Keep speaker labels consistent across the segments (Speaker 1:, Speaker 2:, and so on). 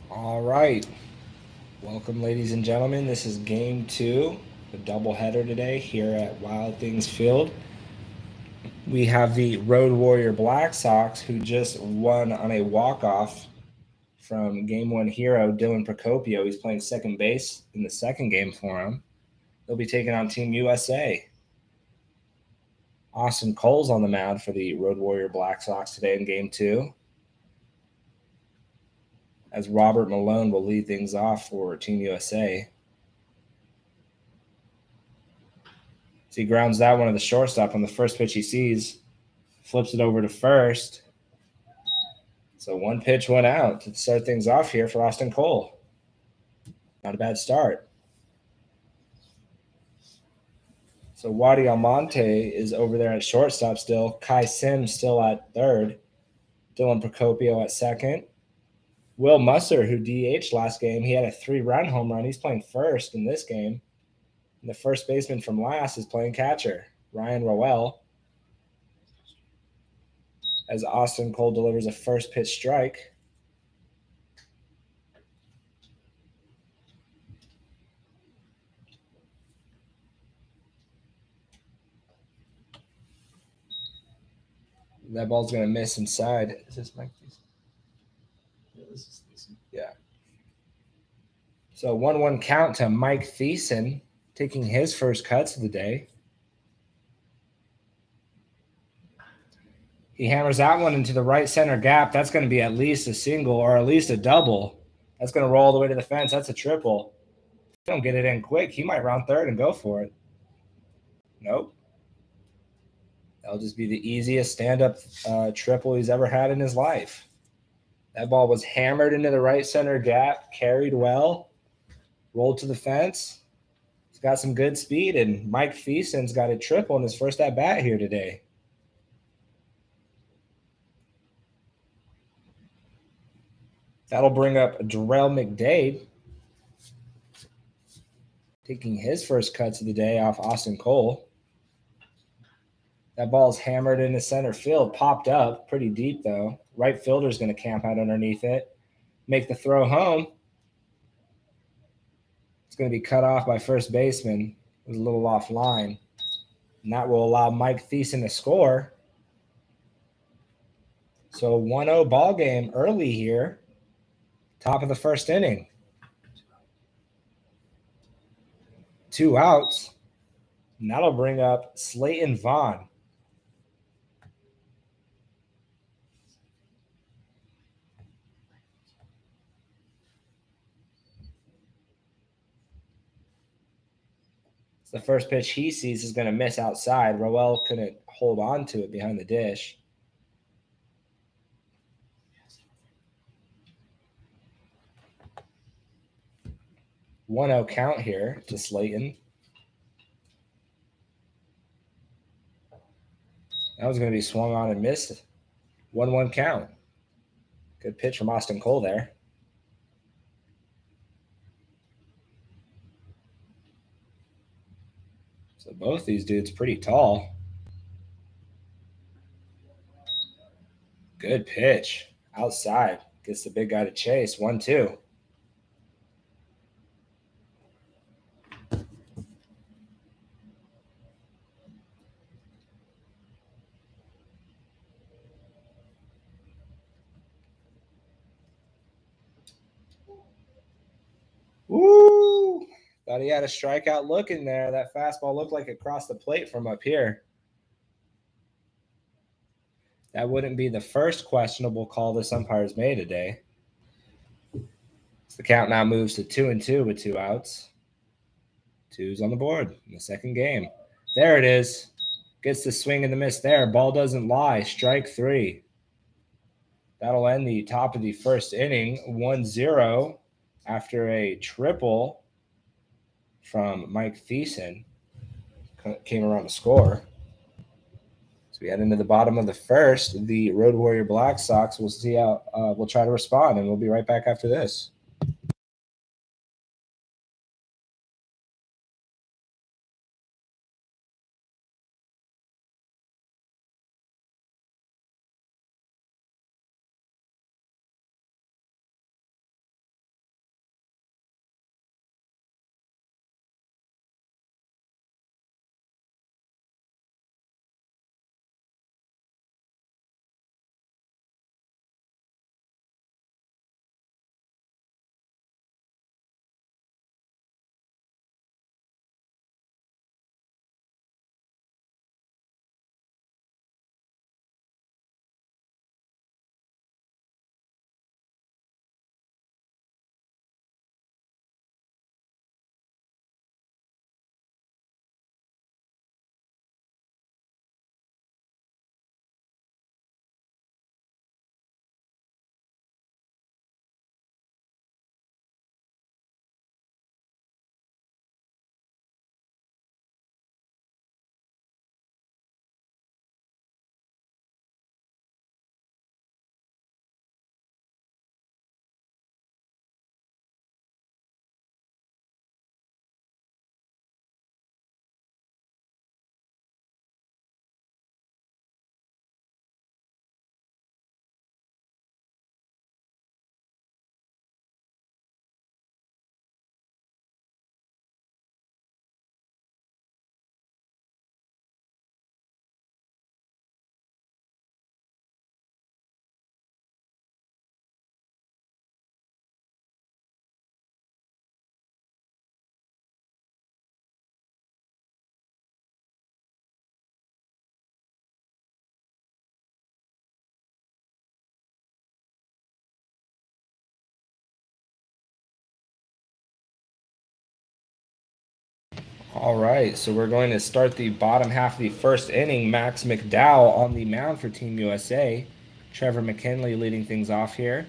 Speaker 1: All right. Welcome, ladies and gentlemen. This is game two, the doubleheader today here at Wild Things Field. We have the Road Warrior Black Sox, who just won on a walk-off from game one hero, Dylan Procopio. He's playing second base in the second game for him. They'll be taking on Team USA. Austin Cole's on the mound for the Road Warrior Black Sox today in game two, as Robert Malone will lead things off for Team USA. So he grounds that one to the shortstop on the first pitch he sees, flips it over to first. So one pitch, one out to start things off here for Austin Cole. Not a bad start. So Wadi Almonte is over there at shortstop still. Kai Sims still at third. Dylan Procopio at second. Will Musser, who DH'd last game, he had a 3-run home run. He's playing first in this game. And the first baseman from last is playing catcher, Ryan Rowell, as Austin Cole delivers a first pitch strike. That ball's going to miss inside.
Speaker 2: Is this Mike Thiessen? Yeah, this is Thiessen.
Speaker 1: Yeah. So 1-1 count to Mike Thiessen, taking his first cuts of the day. He hammers that one into the right center gap. That's going to be at least a single or at least a double. That's going to roll all the way to the fence. That's a triple. If he don't get it in quick, he might round third and go for it. Nope. That'll just be the easiest stand-up triple he's ever had in his life. That ball was hammered into the right center gap, carried well, rolled to the fence. He's got some good speed, and Mike Thiessen's got a triple in his first at-bat here today. That'll bring up Darrell McDade, taking his first cuts of the day off Austin Cole. That ball's hammered into center field, popped up pretty deep though. Right fielder's going to camp out underneath it, make the throw home. It's going to be cut off by first baseman. It was a little offline, and that will allow Mike Thiessen to score. So 1-0 ball game early here, top of the first inning. 2 outs, and that'll bring up Slayton Vaughn. The first pitch he sees is going to miss outside. Rowell couldn't hold on to it behind the dish. One 0 count here to Slayton. That was going to be swung on and missed. 1-1 count. Good pitch from Austin Cole there. So both these dudes pretty tall. Good pitch. Outside. Gets the big guy to chase. 1-2. Woo! Thought he had a strikeout look in there. That fastball looked like it crossed the plate from up here. That wouldn't be the first questionable call this umpire's made today. So the count now moves to 2-2 with 2 outs. 2's on the board in the second game. There it is. Gets the swing and the miss there. Ball doesn't lie. Strike 3. That'll end the top of the first inning. 1-0 after a triple from Mike Thiessen. Came around to score. So we head into the bottom of the first. The Road Warrior Black Sox. We'll see how we'll try to respond, and we'll be right back after this. All right, so we're going to start the bottom half of the first inning. Max McDowell on the mound for Team USA. Trevor McKinley leading things off here.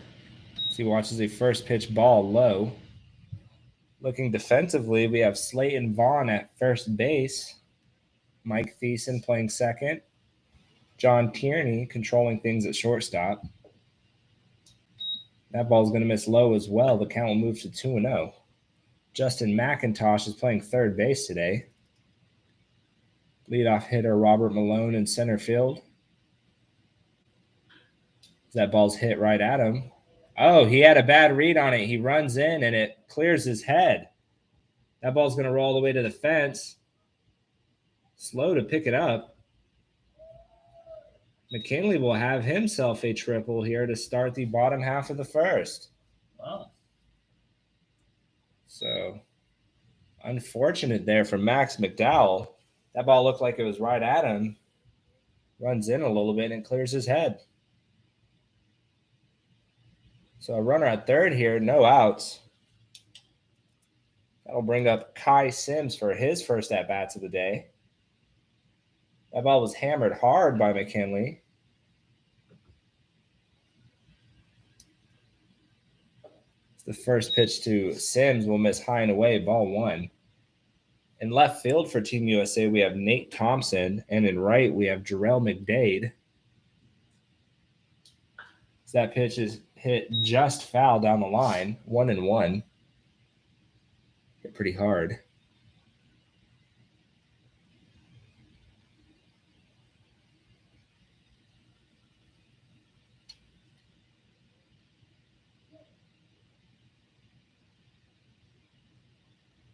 Speaker 1: As he watches a first pitch ball low. Looking defensively, we have Slayton Vaughn at first base. Mike Thiessen playing second. John Tierney controlling things at shortstop. That ball's going to miss low as well. The count will move to 2-0. Justin McIntosh is playing third base today. Leadoff hitter Robert Malone in center field. That ball's hit right at him. Oh, he had a bad read on it. He runs in and it clears his head. That ball's going to roll all the way to the fence. Slow to pick it up. McKinley will have himself a triple here to start the bottom half of the first.
Speaker 2: Wow.
Speaker 1: So, unfortunate there for Max McDowell. That ball looked like it was right at him. Runs in a little bit and clears his head. So a runner at third here, no outs. That'll bring up Kai Sims for his first at-bats of the day. That ball was hammered hard by McKinley. The first pitch to Sims will miss high and away, ball one. In left field for Team USA, we have Nate Thompson, and in right, we have Jarrell McDade. That pitch is hit just foul down the line, 1-1. Hit pretty hard.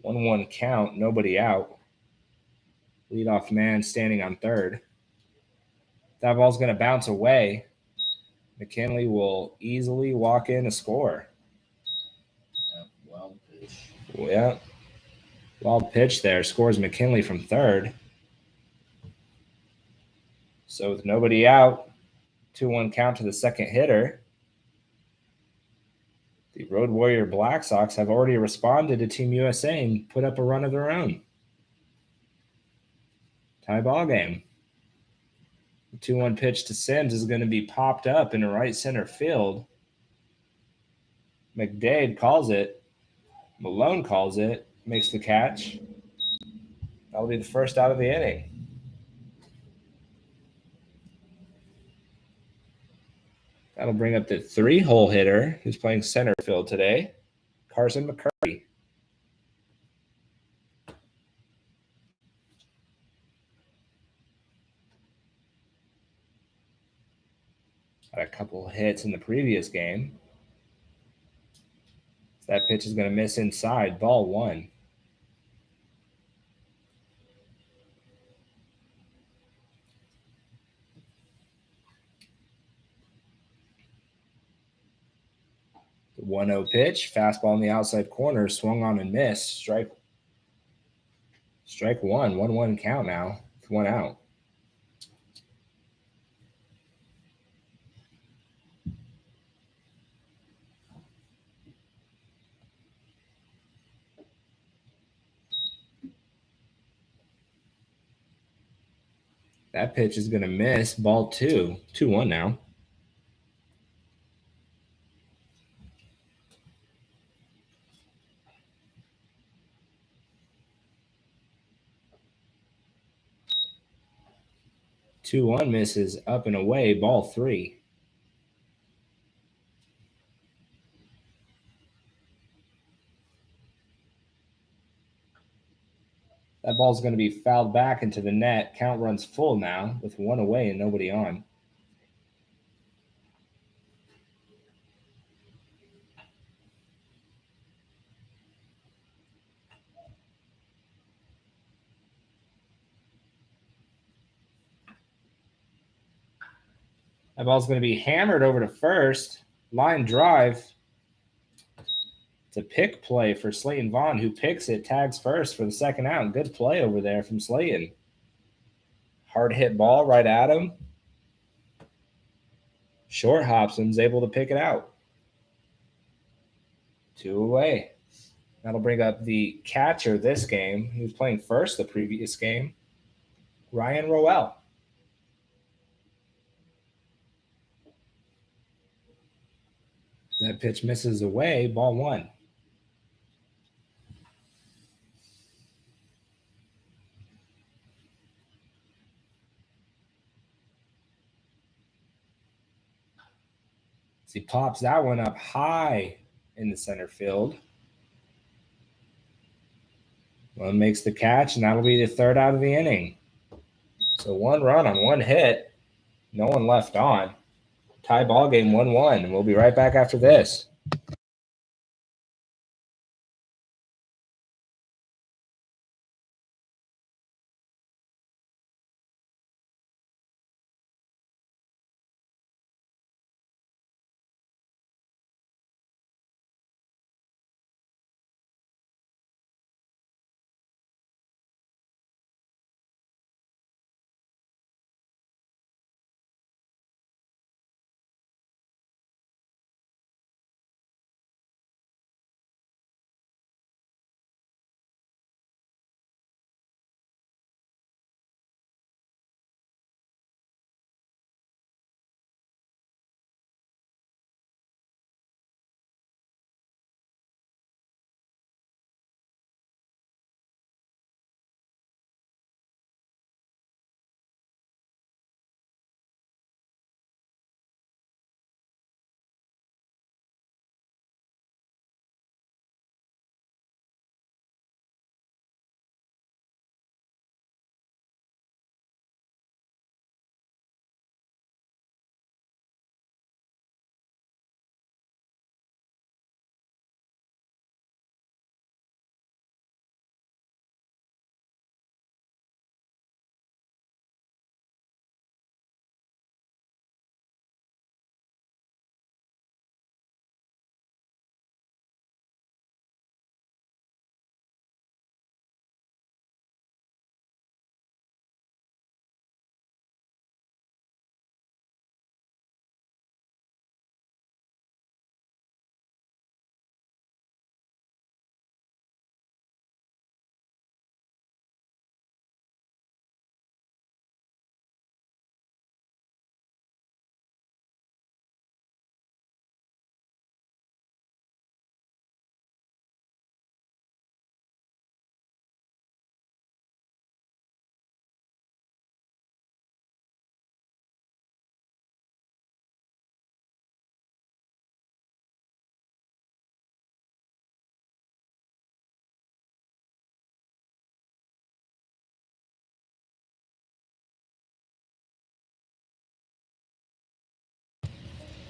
Speaker 1: One count, nobody out. Leadoff man standing on third. That ball's going to bounce away. McKinley will easily walk in a score.
Speaker 2: Wild pitch.
Speaker 1: Yeah. Wild pitch there. Scores McKinley from third. So with nobody out, 2-1 count to the second hitter. The Road Warrior Black Sox have already responded to Team USA and put up a run of their own. Tie ball game. The 2-1 pitch to Sims is going to be popped up in right center field. McDade calls it. Malone calls it. Makes the catch. That'll be the first out of the inning. That'll bring up the 3-hole hitter who's playing center field today, Carson McCurry. Had a couple hits in the previous game. That pitch is going to miss inside, ball one. The 1-0 pitch, fastball in the outside corner, swung on and missed. Strike one, 1-1 count now, with one out. That pitch is going to miss, ball two, 2-1 now. Two one misses up and away, ball three. That ball's going to be fouled back into the net. Count runs full now with one away and nobody on. That ball's going to be hammered over to first. Line drive. It's a pick play for Slayton Vaughn, who picks it, tags first for the second out. Good play over there from Slayton. Hard hit ball right at him. Short Hobson's able to pick it out. 2 away. That'll bring up the catcher this game. He was playing first the previous game, Ryan Roel. That pitch misses away, ball one. He pops that one up high in the center field. Malone makes the catch, and that'll be the third out of the inning. So 1 run on 1 hit. No one left on. Tie ball game 1-1, and we'll be right back after this.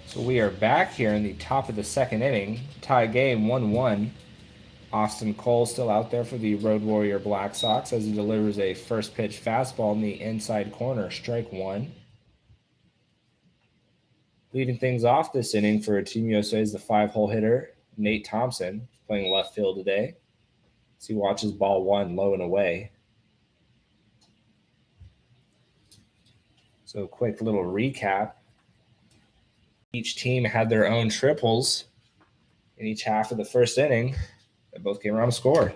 Speaker 1: So we are back here in the top of the second inning. Tie game 1-1. Austin Cole still out there for the Road Warrior Black Sox as he delivers a first pitch fastball in the inside corner, strike one. Leading things off this inning for Team USA is the 5-hole hitter, Nate Thompson, playing left field today. As he watches ball one low and away. So quick little recap. Each team had their own triples in each half of the first inning. They both came around to score.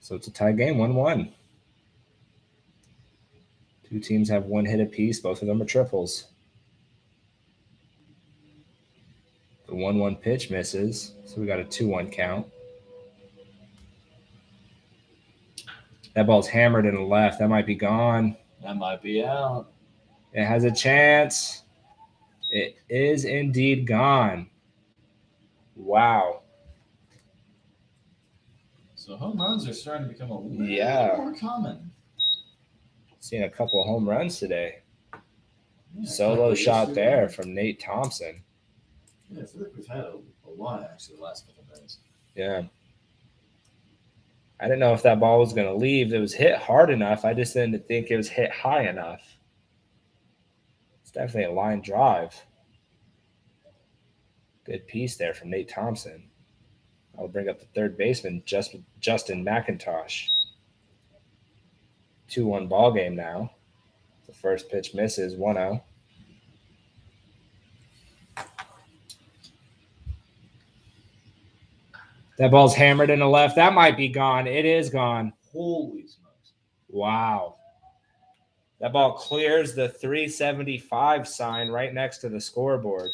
Speaker 1: So it's a tie game, 1-1. Two teams have 1 hit apiece. Both of them are triples. The 1-1 pitch misses, so we got a 2-1 count. That ball's hammered in the left. That might be gone.
Speaker 2: That might be out.
Speaker 1: It has a chance. It is indeed gone. Wow.
Speaker 2: So home runs are starting to become a little more common.
Speaker 1: Seen a couple of home runs today. Yeah, solo shot there from Nate Thompson.
Speaker 2: Yeah, I feel like we've had a lot actually the last couple of days.
Speaker 1: Yeah. I didn't know if that ball was going to leave. It was hit hard enough. I just didn't think it was hit high enough. It's definitely a line drive. Good piece there from Nate Thompson. I'll bring up the third baseman, Justin McIntosh. 2-1 ball game now. The first pitch misses, 1-0. That ball's hammered in the left. That might be gone. It is gone.
Speaker 2: Holy smokes.
Speaker 1: Wow. That ball clears the 375 sign right next to the scoreboard.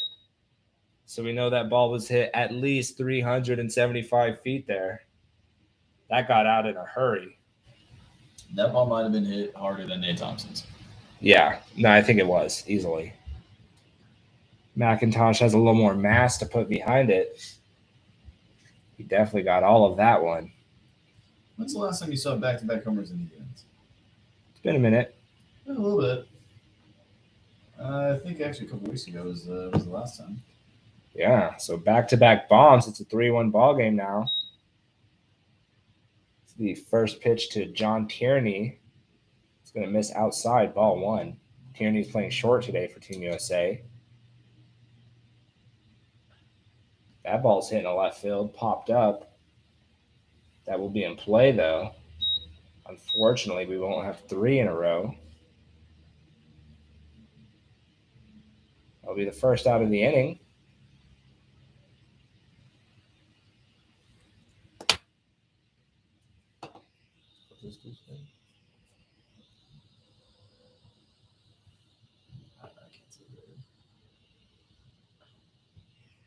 Speaker 1: So we know that ball was hit at least 375 feet there. That got out in a hurry.
Speaker 2: That ball might have been hit harder than Nate Thompson's.
Speaker 1: Yeah. No, I think it was easily. McIntosh has a little more mass to put behind it. He definitely got all of that one.
Speaker 2: When's the last time you saw back-to-back homers in the Indians?
Speaker 1: It's been a minute.
Speaker 2: A little bit. I think actually a couple weeks ago was the last time.
Speaker 1: Yeah, so back-to-back bombs. It's a 3-1 ball game now. It's the first pitch to John Tierney. It's going to miss outside, ball one. Tierney's playing short today for Team USA. That ball's hitting a left field, popped up. That will be in play, though. Unfortunately, we won't have 3 in a row. That'll be the first out of the inning.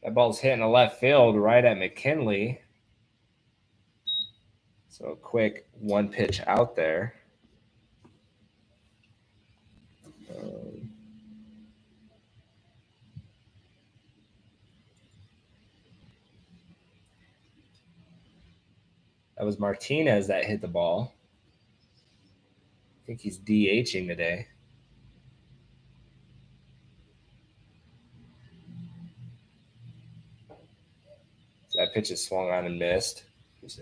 Speaker 1: That ball's hitting a left field right at McKinley. So a quick one pitch out there. That was Martinez that hit the ball. I think he's DHing today. So that pitch is swung on and missed.
Speaker 2: This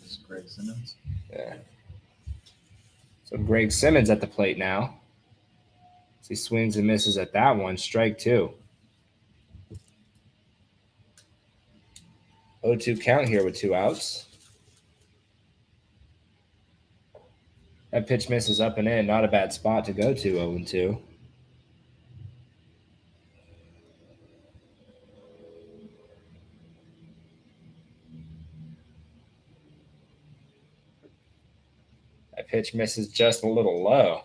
Speaker 2: is Greg Simmons.
Speaker 1: Yeah. So Greg Simmons at the plate now. So he swings and misses at that one. Strike 2. 0-2 count here with 2 outs. That pitch misses up and in. Not a bad spot to go to, 0-2. That pitch misses just a little low.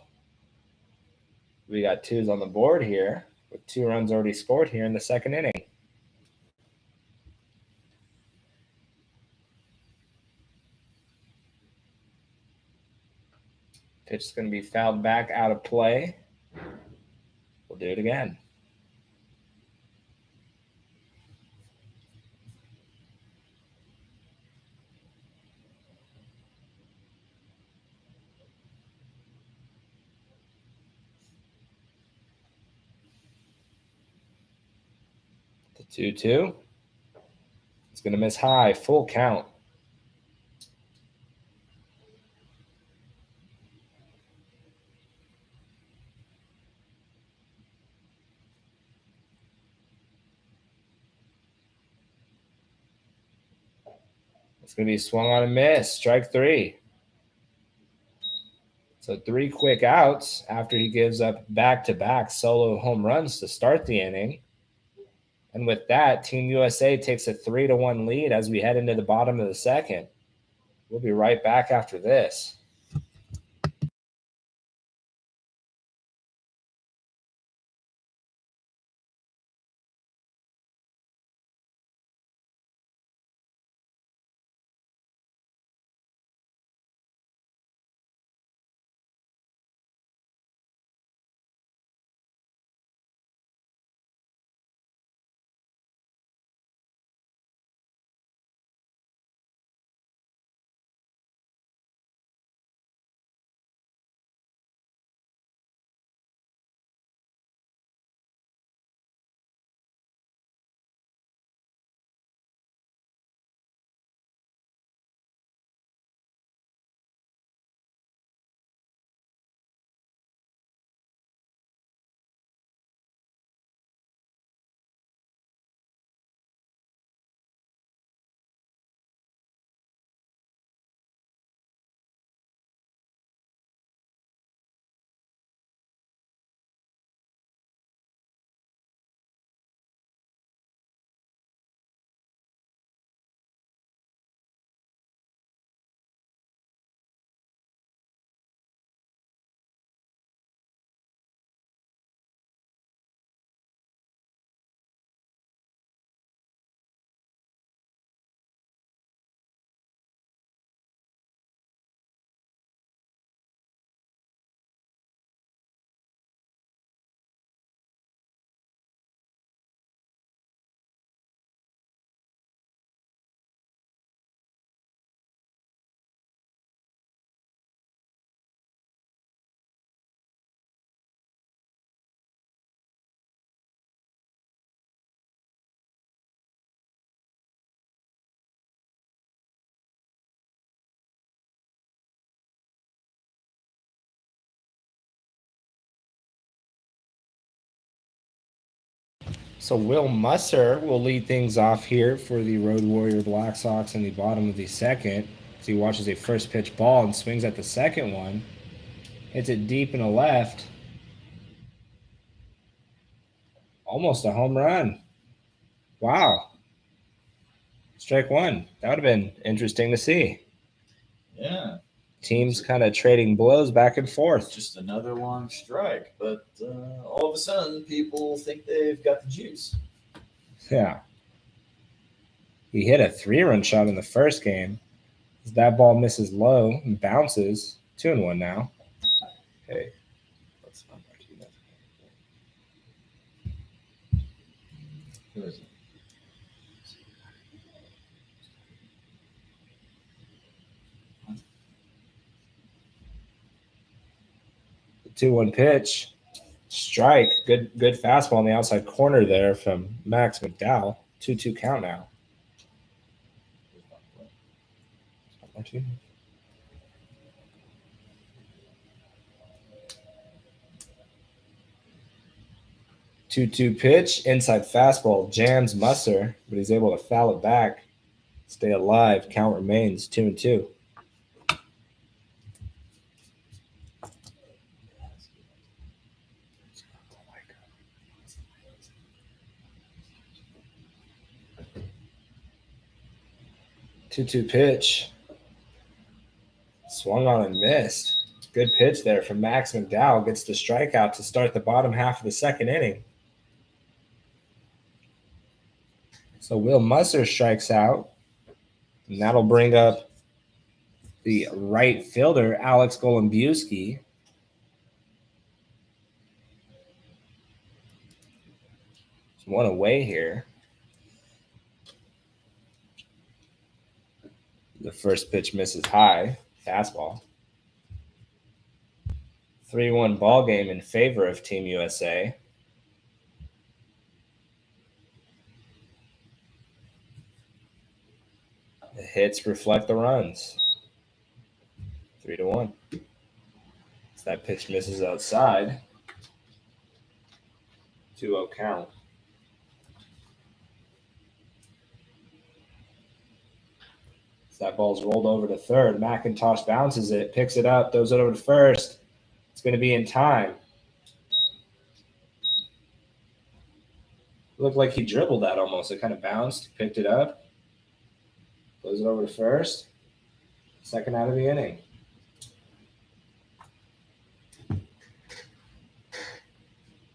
Speaker 1: We got 2s on the board here with 2 runs already scored here in the second inning. Pitch is going to be fouled back out of play. We'll do it again. The 2-2. It's going to miss high. Full count. It's going to be swung on and missed. Strike 3. So 3 quick outs after he gives up back-to-back solo home runs to start the inning. And with that, Team USA takes a 3-1 lead as we head into the bottom of the second. We'll be right back after this. So Will Musser will lead things off here for the Road Warrior Black Sox in the bottom of the second. As he watches a first pitch ball and swings at the second one. Hits it deep in the left. Almost a home run. Wow. Strike one. That would have been interesting to see.
Speaker 2: Yeah.
Speaker 1: Teams kind of trading blows back and forth.
Speaker 2: Just another long strike, but all of a sudden, people think they've got the juice.
Speaker 1: Yeah. He hit a 3-run shot in the first game. As that ball misses low and bounces. 2-1 now. Okay. Let's not do that.
Speaker 2: Who is it?
Speaker 1: The 2-1 pitch. Strike. Good fastball on the outside corner there from Max McDowell. 2-2 count now. 2-2 pitch, inside fastball, jams Musser, but he's able to foul it back, stay alive. Count remains 2-2. Two pitch, swung on and missed. Good pitch there from Max McDowell. Gets the strikeout to start the bottom half of the second inning. So Will Musser strikes out, and that'll bring up the right fielder, Alex Golombiewski. There's one away here. The first pitch misses high, fastball. 3-1 ball game in favor of Team USA. The hits reflect the runs. 3-1. As that pitch misses outside. 2-0 count. As that ball's rolled over to third. McIntosh bounces it, picks it up, throws it over to first. It's going to be in time. Looked like he dribbled that almost. It kind of bounced, picked it up, throws it over to first. Second out of the inning.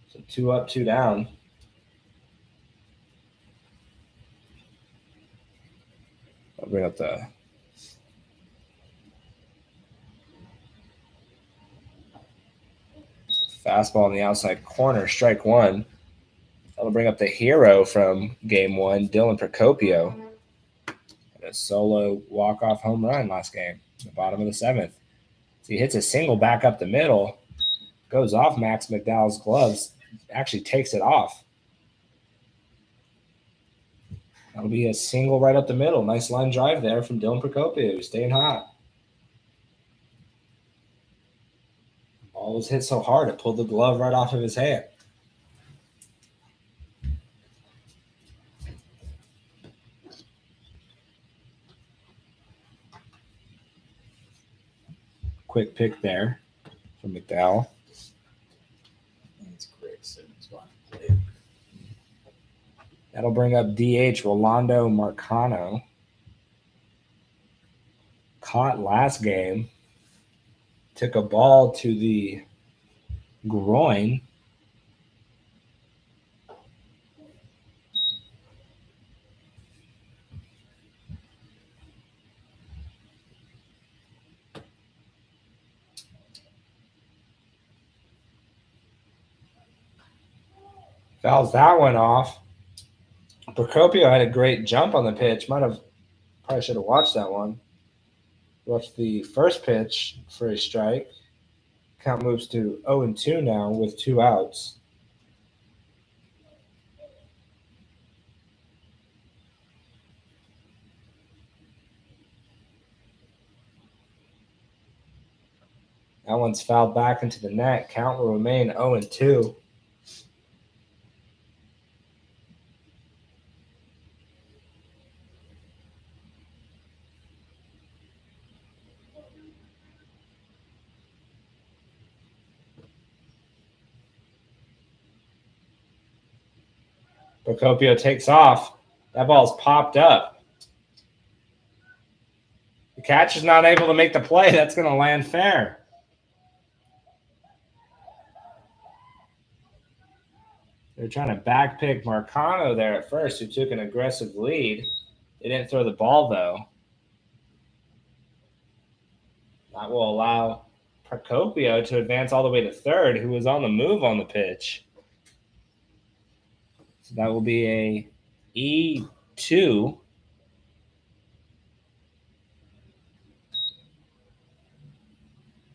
Speaker 1: So 2 up, 2 down. I'll bring up the fastball in the outside corner, strike one. That'll bring up the hero from game one, Dylan Procopio. A solo walk-off home run last game, the bottom of the seventh. So he hits a single back up the middle, goes off Max McDowell's gloves, actually takes it off. That'll be a single right up the middle. Nice line drive there from Dylan Procopio, staying hot. Ball was hit so hard it pulled the glove right off of his hand. Quick pick there from McDowell.
Speaker 2: That's great. Simmons.
Speaker 1: That'll bring up DH Rolando Marcano. Caught last game. Took a ball to the groin. Fouls that one off. Procopio had a great jump on the pitch. Probably should have watched that one. Watched the first pitch for a strike. Count moves to 0-2 now with 2 outs. That one's fouled back into the net. Count will remain 0-2. Procopio takes off. That ball's popped up. The catcher's not able to make the play. That's going to land fair. They're trying to backpick Marcano there at first, who took an aggressive lead. They didn't throw the ball, though. That will allow Procopio to advance all the way to third, who was on the move on the pitch. So that will be a E2.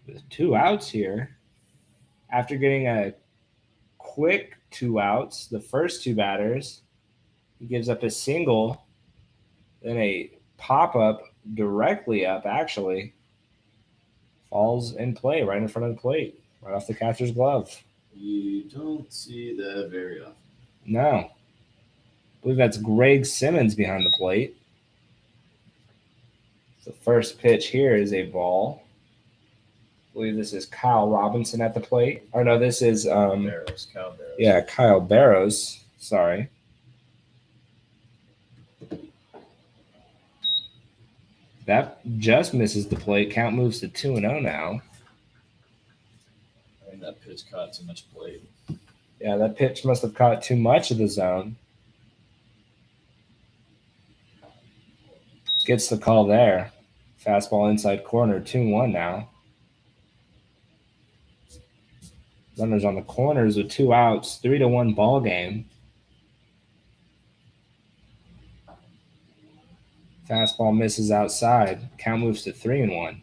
Speaker 1: With 2 outs here. After getting a quick 2 outs, the first 2 batters, he gives up a single, then a pop-up directly up, actually. Falls in play right in front of the plate, right off the catcher's glove.
Speaker 2: You don't see that very often.
Speaker 1: No. I believe that's Greg Simmons behind the plate. The first pitch here is a ball. I believe this is Kyle Robinson at the plate. Or no, this is
Speaker 2: Kyle Barrows.
Speaker 1: Yeah, Kyle Barrows. Sorry. That just misses the plate. Count moves to 2-0 now.
Speaker 2: I think that pitch caught too much plate.
Speaker 1: Yeah, that pitch must have caught too much of the zone. Gets the call there. Fastball inside corner, 2-1 now. Runners on the corners with 2 outs, 3-1 ball game. Fastball misses outside. Count moves to 3-1.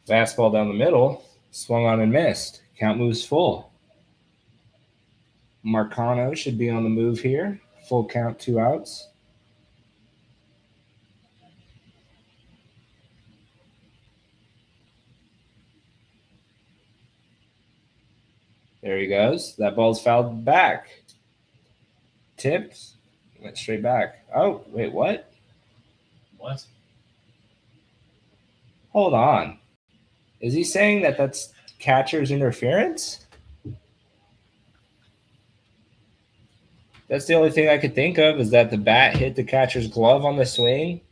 Speaker 1: Fastball down the middle, swung on and missed. Count moves full. Marcano should be on the move here. Full count, 2 outs. There he goes. That ball's fouled back. Tipped. Went straight back. Oh, wait, what?
Speaker 2: What?
Speaker 1: Hold on. Is he saying that that's catcher's interference? That's the only thing I could think of, is that the bat hit the catcher's glove on the swing,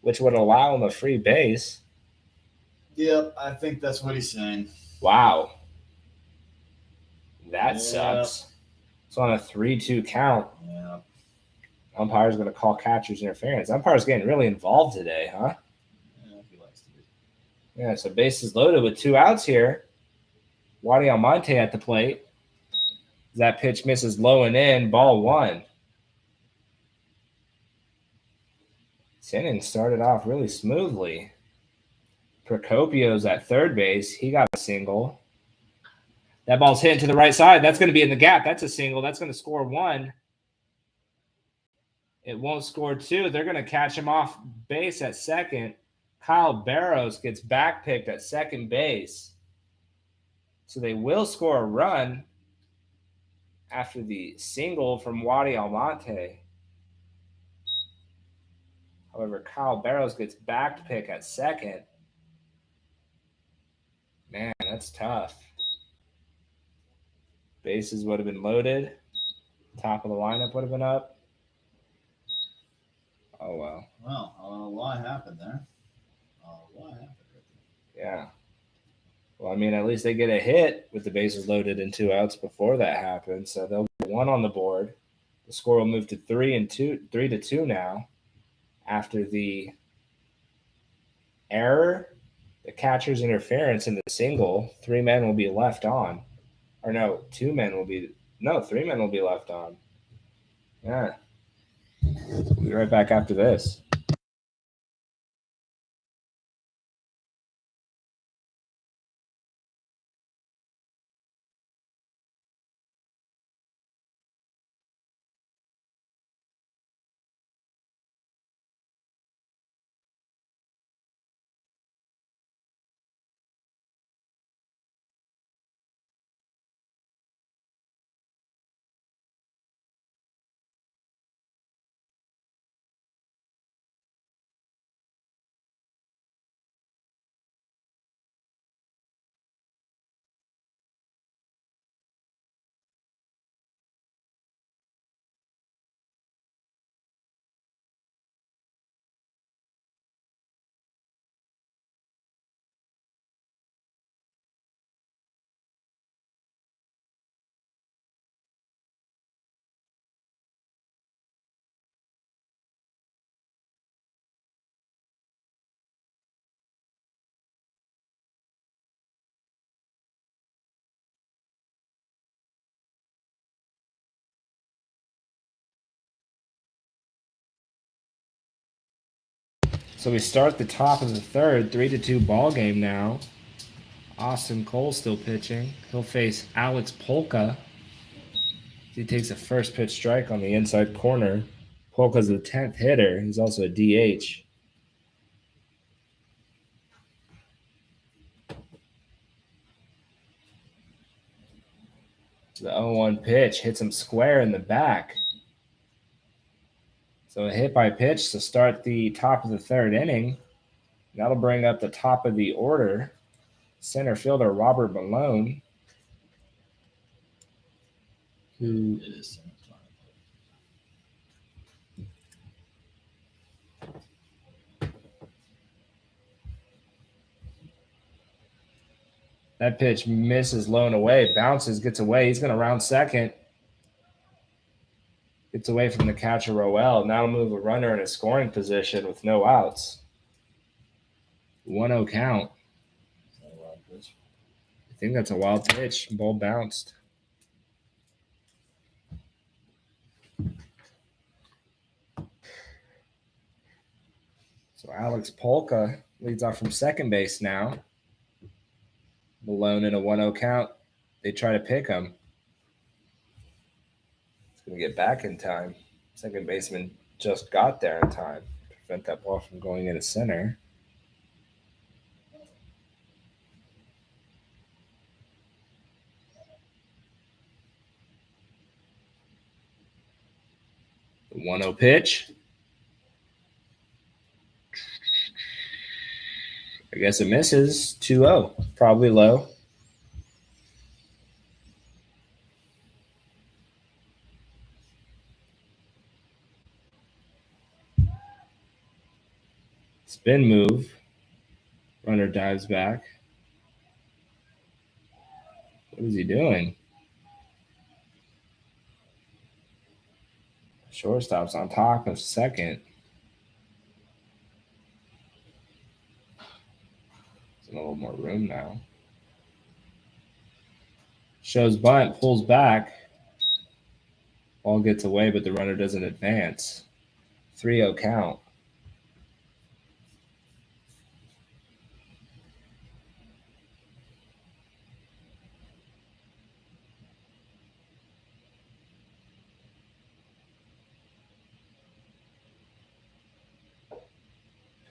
Speaker 1: which would allow him a free base.
Speaker 2: Yep, I think that's what he's saying.
Speaker 1: Wow. That sucks. It's on a 3-2 count.
Speaker 2: Yeah.
Speaker 1: Umpire's going to call catcher's interference. Umpire's getting really involved today, huh?
Speaker 2: Yeah, he likes to be.
Speaker 1: Yeah, so bases loaded with 2 outs here. Wadi Almonte at the plate. That pitch misses low and in, ball 1. This inning started off really smoothly. Procopio's at third base. He got a single. That ball's hitting to the right side. That's going to be in the gap. That's a single. That's going to score 1. It won't score 2. They're going to catch him off base at second. Kyle Barrows gets backpicked at second base. So they will score a run after the single from Wadi Almonte. However, Kyle Barrows gets backpicked at second. Man, that's tough. Bases would have been loaded. Top of the lineup would have been up. Oh, well.
Speaker 2: Well, a lot happened there. A lot happened right there.
Speaker 1: Yeah. Well, I mean, at least they get a hit with the bases loaded and 2 outs before that happened. So they'll get 1 on the board. The score will move to 3-2 now. After the error, the catcher's interference in the single, 3 men will be left on. Or no, 3 men will be left on. Yeah. We'll be right back after this. So we start the top of the third, 3-2 ball game now. Austin Cole still pitching. He'll face Alex Polka. He takes a first pitch strike on the inside corner. Polka's the 10th hitter. He's also a DH. The 0-1 pitch hits him square in the back. So a hit by pitch to start the top of the third inning. That'll bring up the top of the order. Center fielder Robert Malone, who
Speaker 2: It is.
Speaker 1: that pitch misses Lone away, bounces, gets away. He's going to round second. Gets away from the catcher Roel. Now move a runner in a scoring position with no outs. 1-0 count. I think that's a wild pitch. Ball bounced. So Alex Polka leads off from second base now. Malone in a 1-0 count. They try to pick him. He's going to get back in time. Second baseman just got there in time to prevent that ball from going into center. The 1-0 pitch. I guess it misses. 2-0. Probably low. Spin move. Runner dives back. What is he doing? Shortstop's on top of second. There's a little more room now. Shows bunt, pulls back. Ball gets away, but the runner doesn't advance. 3-0 count.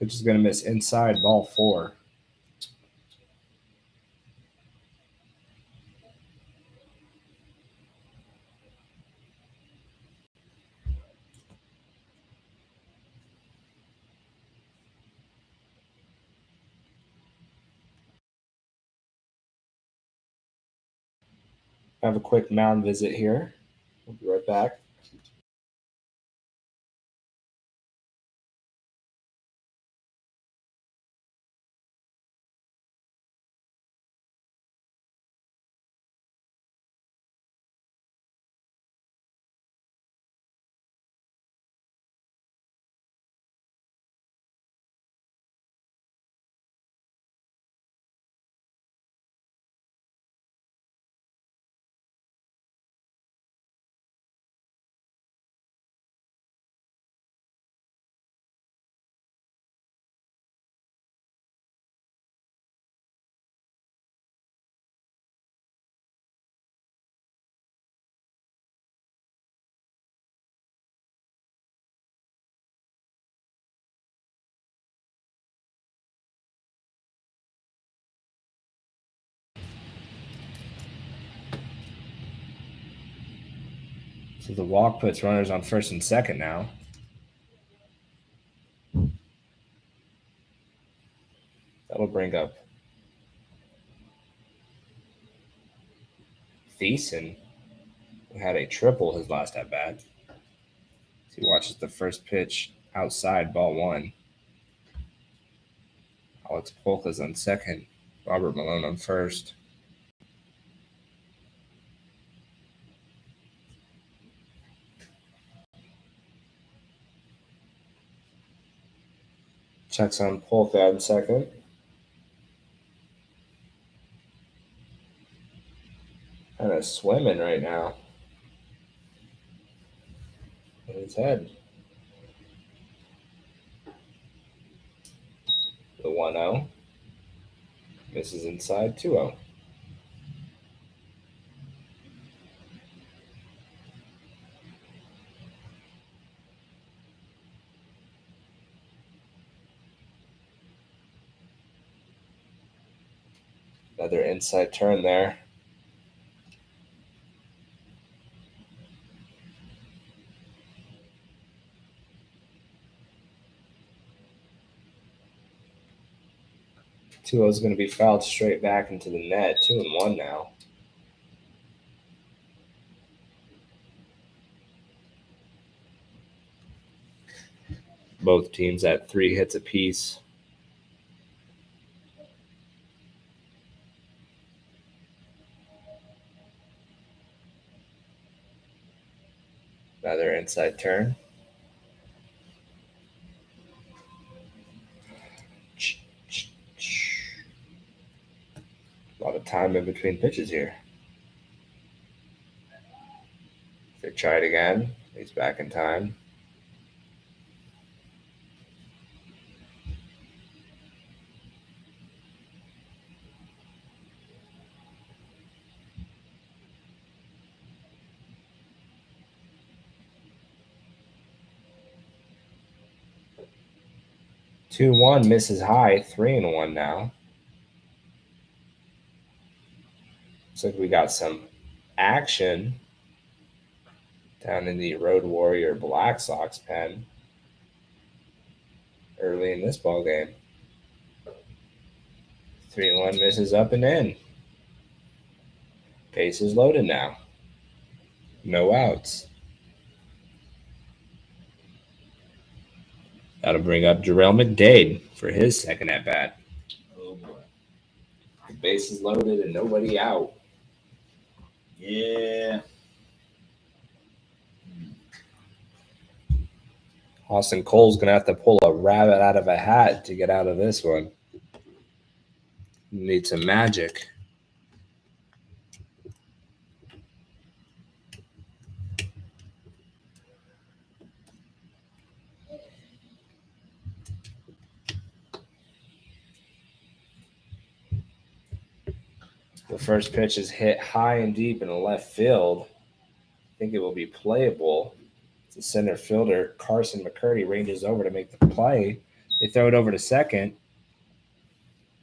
Speaker 1: Pitch is going to miss inside, ball 4. Have a quick mound visit here. We'll be right back. So the walk puts runners on first and second now. That'll bring up Thiessen, who had a triple his last at bat. He watches the first pitch outside, ball 1. Alex Polka's on second. Robert Malone on first. Checks on Polka in second. Kind of swimming right now in his head. The 1-0. Misses inside 2-0. Another inside turn there. Two-0 is going to be fouled straight back into the net. 2-1 now. Both teams at 3 hits apiece. Another inside turn. A lot of time in between pitches here. They try it again. He's back in time. Two one misses high. 3-1 now. Looks like we got some action down in the Road Warrior Black Sox pen early in this ball game. 3-1 misses up and in. Base is loaded now. No outs. That'll bring up Jarrell McDade for his second at bat.
Speaker 2: Oh boy.
Speaker 1: The base is loaded and nobody out.
Speaker 2: Yeah.
Speaker 1: Austin Cole's going to have to pull a rabbit out of a hat to get out of this one. Need some magic. The first pitch is hit high and deep in the left field. I think it will be playable. The center fielder, Carson McCurdy, ranges over to make the play. They throw it over to second.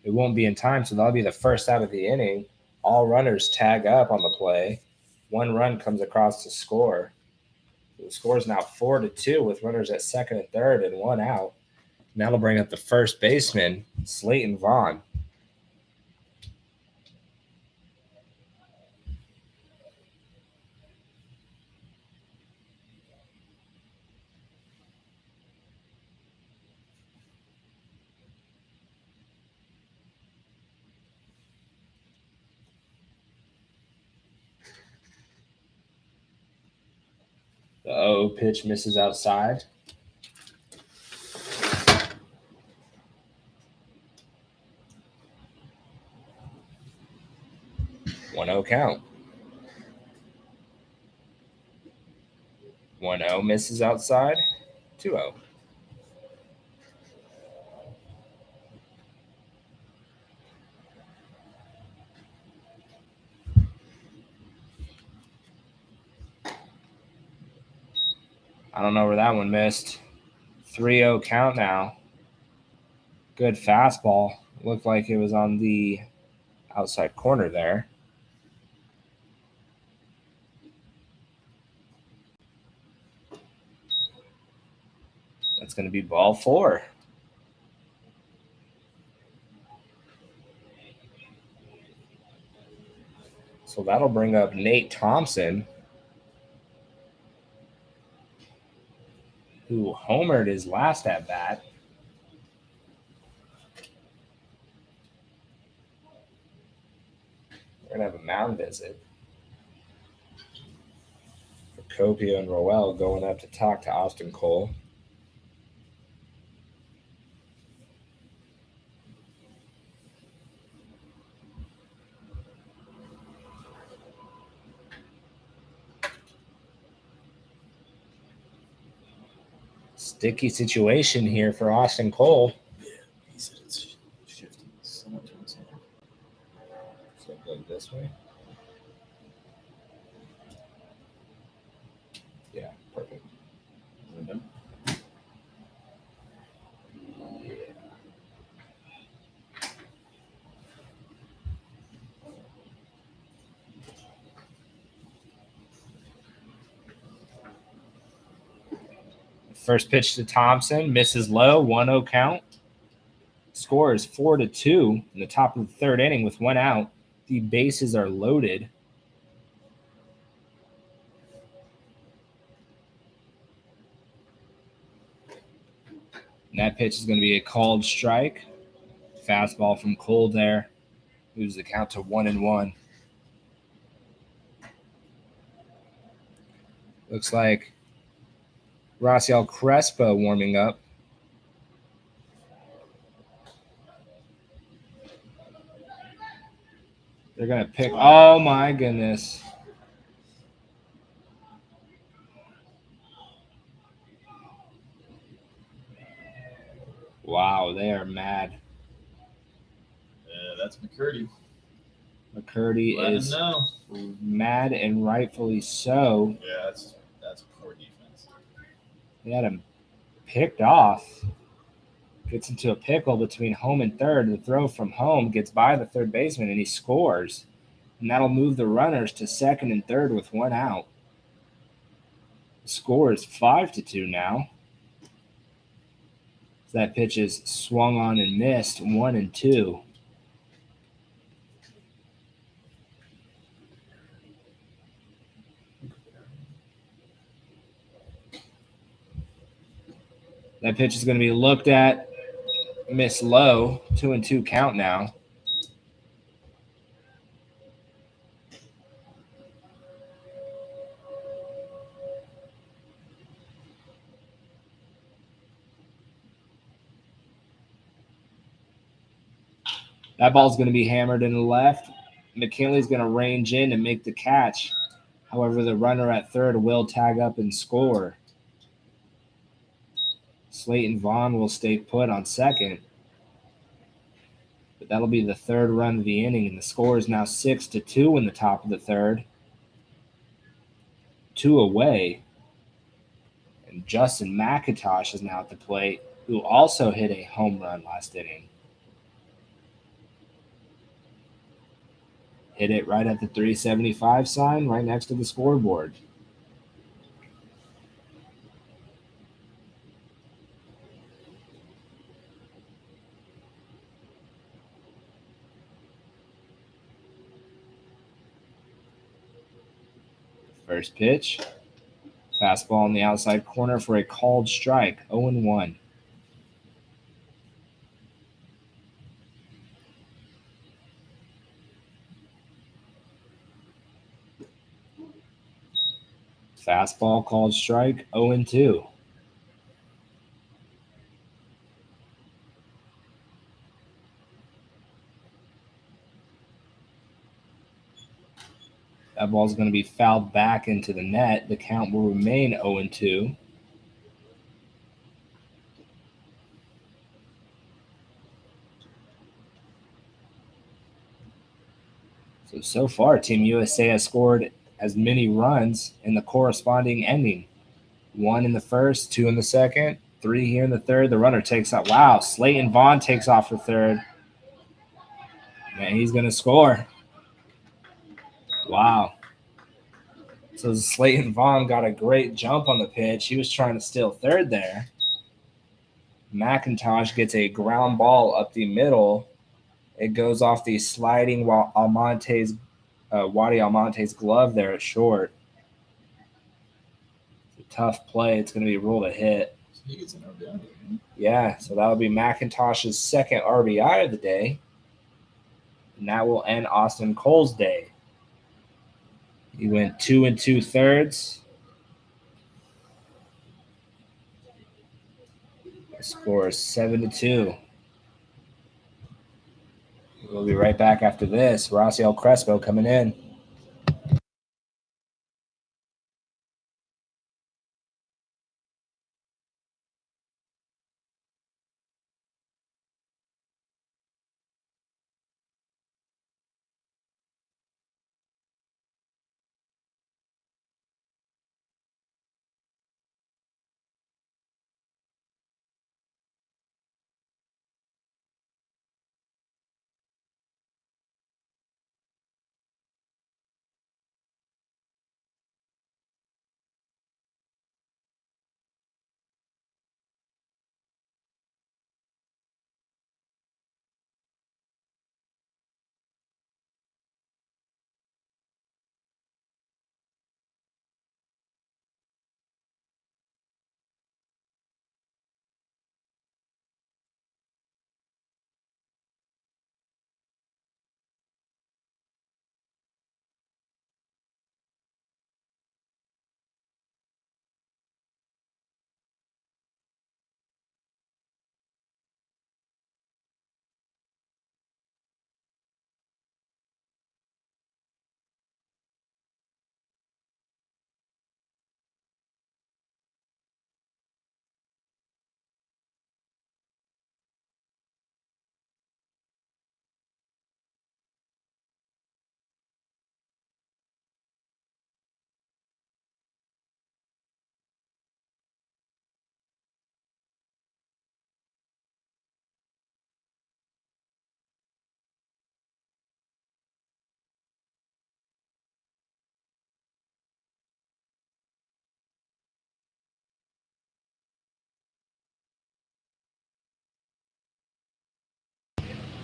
Speaker 1: It won't be in time, so that'll be the first out of the inning. All runners tag up on the play. One run comes across to score. The score is now 4-2 with runners at second and third and one out. And that'll bring up the first baseman, Slayton Vaughn. The 0 pitch misses outside. One 0 count. 1-0 misses outside. 2-0. I don't know where that one missed. 3-0 count now. Good fastball. Looked like it was on the outside corner there. That's going to be ball 4. So that'll bring up Nate Thompson, who homered his last at bat. We're going to have a mound visit. Procopio and Roel going up to talk to Austin Cole. Sticky situation here for Austin Cole.
Speaker 2: Yeah, he said it's
Speaker 1: this way. Yeah, perfect. First pitch to Thompson, misses low, 1-0 count. Score is 4-2 in the top of the third inning with one out. The bases are loaded. And that pitch is going to be a called strike. Fastball from Cole there. Moves the count to 1-1. Looks like Raciel Crespo warming up. They're going to pick. Oh, my goodness. Wow, they are mad.
Speaker 2: That's McCurdy.
Speaker 1: McCurdy
Speaker 2: Let
Speaker 1: is
Speaker 2: him know.
Speaker 1: mad, and rightfully so.
Speaker 2: Yeah, that's poor defense.
Speaker 1: They had him picked off. Gets into a pickle between home and third. The throw from home gets by the third baseman, and he scores. And that'll move the runners to second and third with one out. The score is 5-2 now. That pitch is swung on and missed, 1-2. That pitch is going to be looked at, miss low, 2-2 count now. That ball's going to be hammered in the left. McKinley's going to range in and make the catch. However, the runner at third will tag up and score. Slayton Vaughn will stay put on second. But that'll be the third run of the inning, and the score is now 6-2 in the top of the third. 2 away. And Justin McIntosh is now at the plate, who also hit a home run last inning. Hit it right at the 375 sign, right next to the scoreboard. First pitch. Fastball in the outside corner for a called strike, 0-1. Fastball called strike, 0-2. That ball's going to be fouled back into the net. The count will remain 0-2. So far, Team USA has scored as many runs in the corresponding ending. 1 in the first, 2 in the second, 3 here in the third. The runner takes off. Wow, Slayton Vaughn takes off for third. And he's going to score. Wow. So Slayton Vaughn got a great jump on the pitch. He was trying to steal third there. McIntosh gets a ground ball up the middle. It goes off the sliding Wadi Almonte's glove there at short. It's a tough play. It's going to be ruled a hit.
Speaker 2: He gets an RBI.
Speaker 1: Yeah, so that'll be McIntosh's second RBI of the day. And that will end Austin Cole's day. He went 2 2/3. The score is 7-2. We'll be right back after this. Raciel Crespo coming in.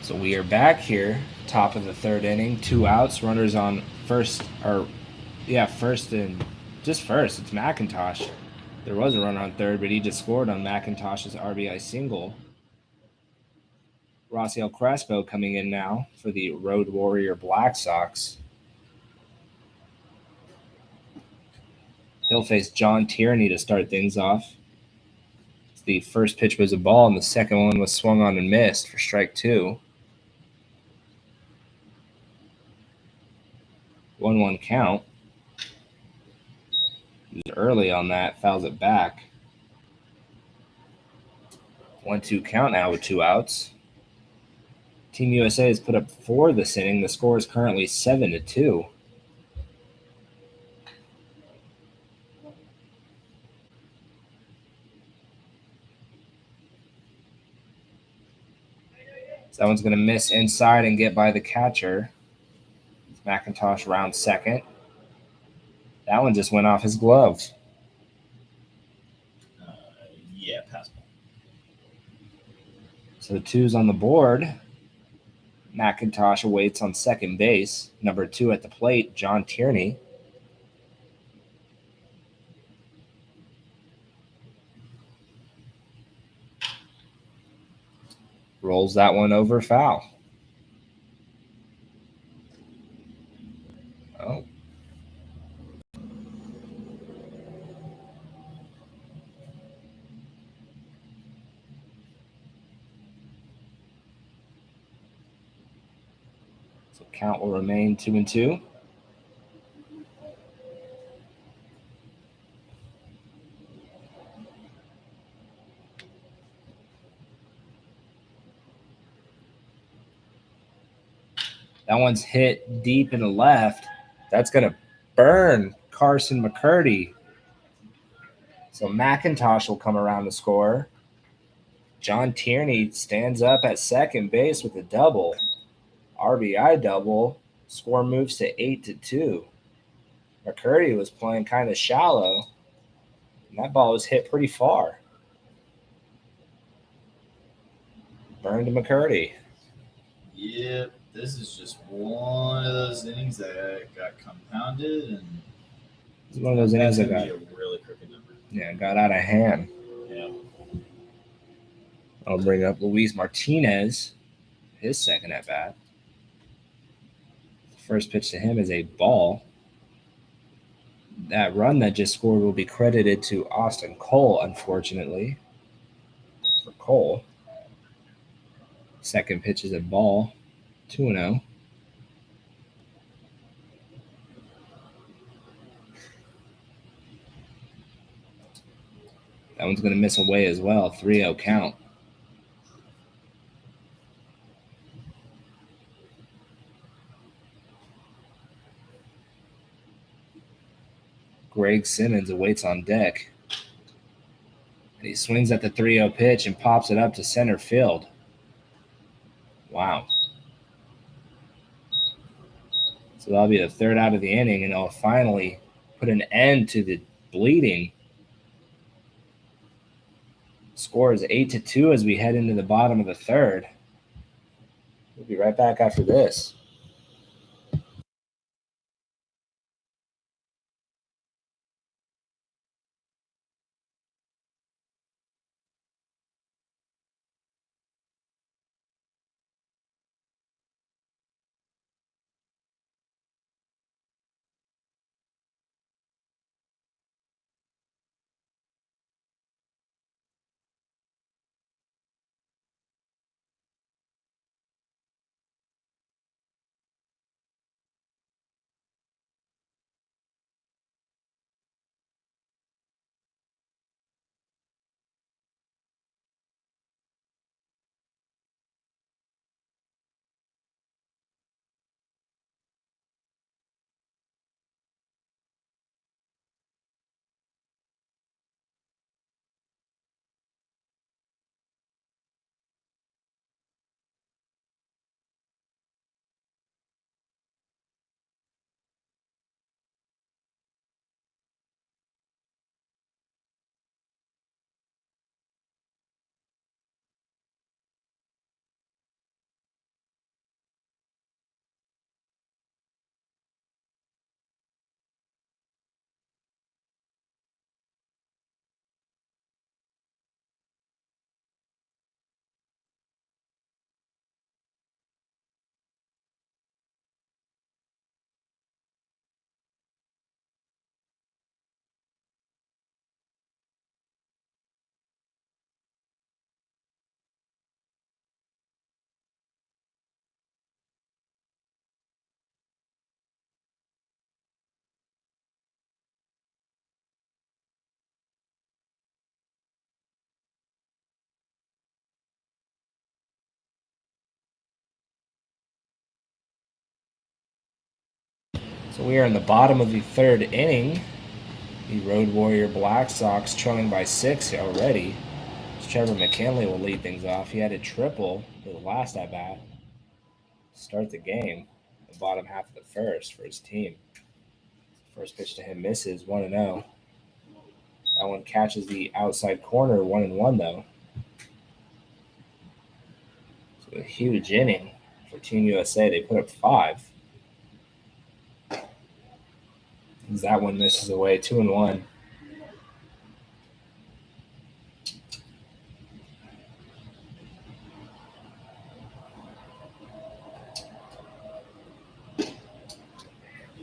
Speaker 1: So we are back here, top of the third inning, 2 outs, runners on first, first and just first. It's McIntosh. There was a runner on third, but he just scored on McIntosh's RBI single. Rossiel Crespo coming in now for the Road Warrior Black Sox. He'll face John Tierney to start things off. The first pitch was a ball, and the second one was swung on and missed for strike 2. 1-1 count. He was early on that, fouls it back. 1-2 count now with 2 outs. Team USA has put up 4 this inning. The score is currently 7-2. So that one's going to miss inside and get by the catcher. McIntosh rounds second. That one just went off his glove.
Speaker 2: Yeah, pass ball.
Speaker 1: So the 2's on the board. McIntosh awaits on second base. Number 2 at the plate, John Tierney. Rolls that one over, foul. Oh. So count will remain 2-2. That one's hit deep in the left. That's going to burn Carson McCurdy. So McIntosh will come around to score. John Tierney stands up at second base with a double. RBI double. Score moves to 8-2. McCurdy was playing kind of shallow, and that ball was hit pretty far. Burned to McCurdy.
Speaker 2: Yep, this is just one of those innings that got compounded, and
Speaker 1: It's one of those innings that
Speaker 2: that's
Speaker 1: got
Speaker 2: gonna be a really crooked number.
Speaker 1: got out of hand.
Speaker 2: Yeah.
Speaker 1: I'll bring up Luis Martinez, his second at bat. The first pitch to him is a ball. That run that just scored will be credited to Austin Cole, unfortunately, for Cole. Second pitch is a ball, 2-0. That one's going to miss away as well, 3-0 count. Greg Simmons awaits on deck. And he swings at the 3-0 pitch and pops it up to center field. Wow. So that'll be the third out of the inning, and it'll finally put an end to the bleeding. Score is 8-2 as we head into the bottom of the third. We'll be right back after this. So we are in the bottom of the third inning. The Road Warrior Black Sox trailing by 6 already. Trevor McKinley will lead things off. He had a triple for the last at-bat to start the game, the bottom half of the first for his team. First pitch to him misses, 1-0. That one catches the outside corner, 1-1 though. So a huge inning for Team USA. They put up 5. As that one misses away, 2-1.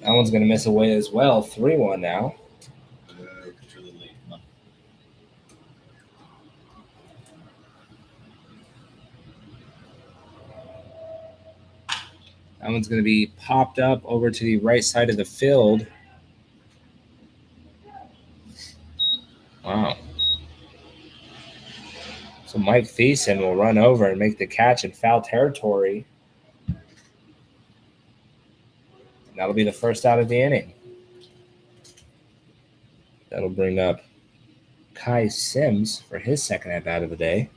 Speaker 1: That one's going to miss away as well. 3-1 now. That one's going to be popped up over to the right side of the field. Wow. So Mike Thiessen will run over and make the catch in foul territory. And that'll be the first out of the inning. That'll bring up Kai Sims for his second at-bat of the day.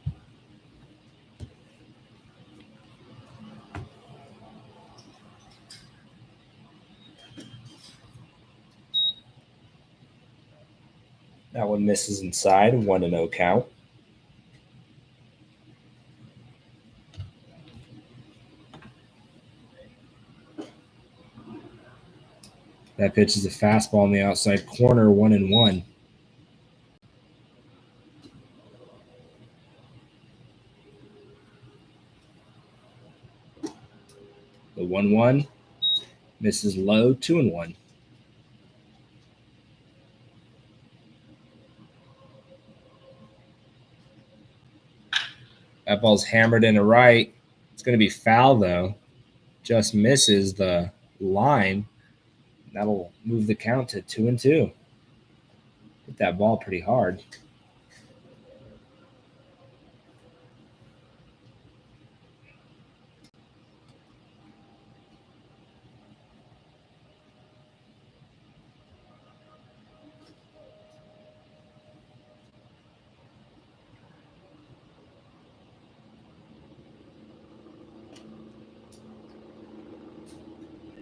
Speaker 1: That one misses inside, 1-0 count. That pitch is a fastball on the outside corner, 1-1. The 1-1 misses low, 2-1. That ball's hammered into right. It's going to be foul, though. Just misses the line. That'll move the count to 2-2. Hit that ball pretty hard.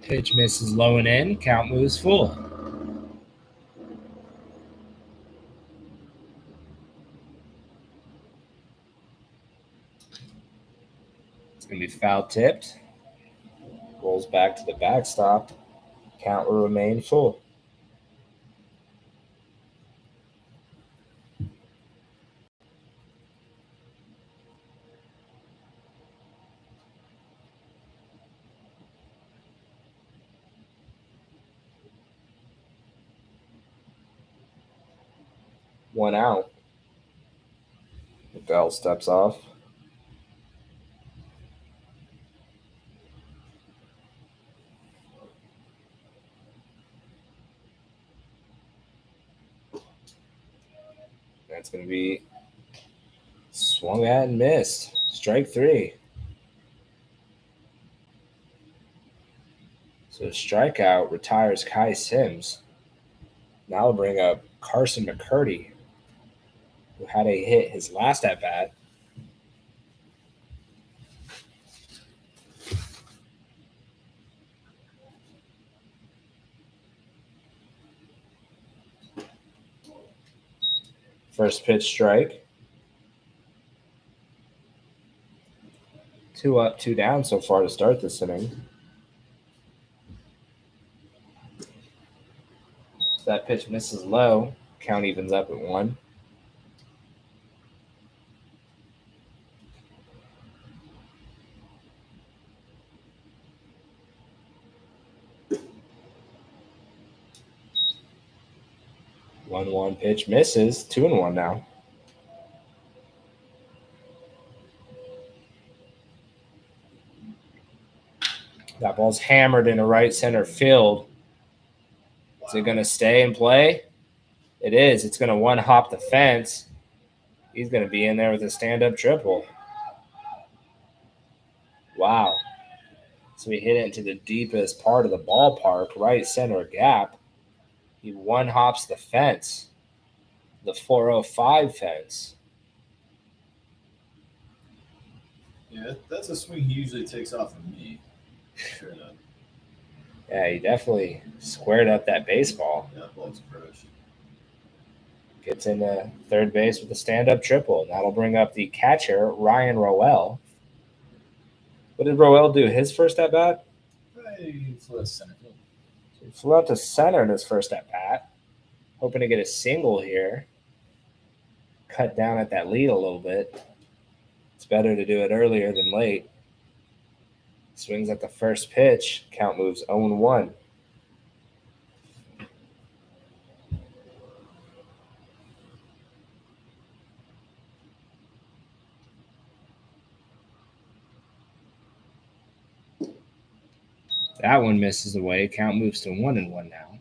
Speaker 1: Pitch misses low and in. Count moves full. It's going to be foul tipped. Rolls back to the backstop. Count will remain full. One out. Bell steps off. That's going to be swung at and missed. Strike 3. So strikeout retires Kai Sims. Now we'll bring up Carson McCurdy, who had a hit his last at-bat. First pitch strike. 2 up, 2 down so far to start this inning. That pitch misses low. Count evens up at 1. One pitch misses. 2-1 now. That ball's hammered into right center field. Is it going to stay and play? It is. It's going to one-hop the fence. He's going to be in there with a stand-up triple. Wow. So he hit it into the deepest part of the ballpark, right center gap. He one hops the fence, the 405 fence.
Speaker 2: Yeah, that's a swing he usually takes off of me. Straight up.
Speaker 1: Yeah, he definitely squared up that baseball.
Speaker 2: That ball's crushed.
Speaker 1: Gets into third base with a stand-up triple. That'll bring up the catcher, Ryan Rowell. What did Rowell do? His first at-bat?
Speaker 2: He flew to center field.
Speaker 1: He flew out to center in his first at-bat. Hoping to get a single here. Cut down at that lead a little bit. It's better to do it earlier than late. Swings at the first pitch. Count moves 0-1. That one misses away. Count moves to 1-1 now.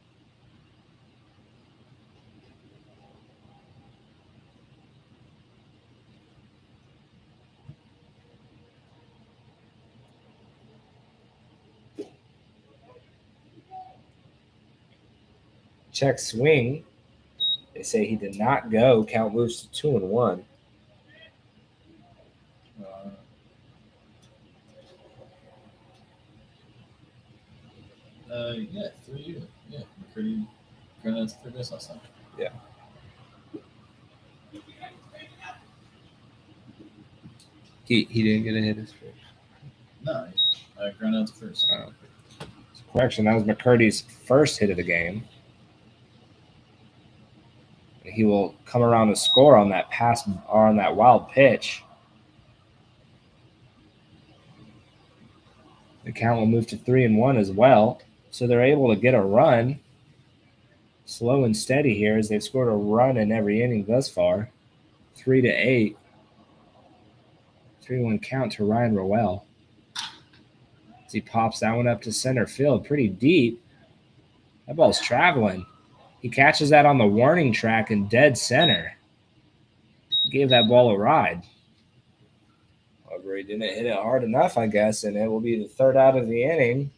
Speaker 1: Check swing. They say he did not go. Count moves to 2-1.
Speaker 2: Yeah, 3. Yeah, McCurdy going out to third base last time.
Speaker 1: Yeah. He didn't get a hit his first.
Speaker 2: No, ground out to first.
Speaker 1: Correction, that was McCurdy's first hit of the game. He will come around to score on that pass or on that wild pitch. The count will move to 3-1 as well. So they're able to get a run. Slow and steady here as they've scored a run in every inning thus far. 3-8. 3-1 count to Ryan Rowell. As he pops that one up to center field pretty deep. That ball's traveling. He catches that on the warning track in dead center. He gave that ball a ride. However, he didn't hit it hard enough, I guess, and it will be the third out of the inning.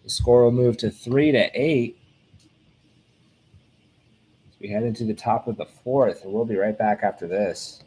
Speaker 1: The score will move to 3-8. As we head into the top of the fourth, and we'll be right back after this.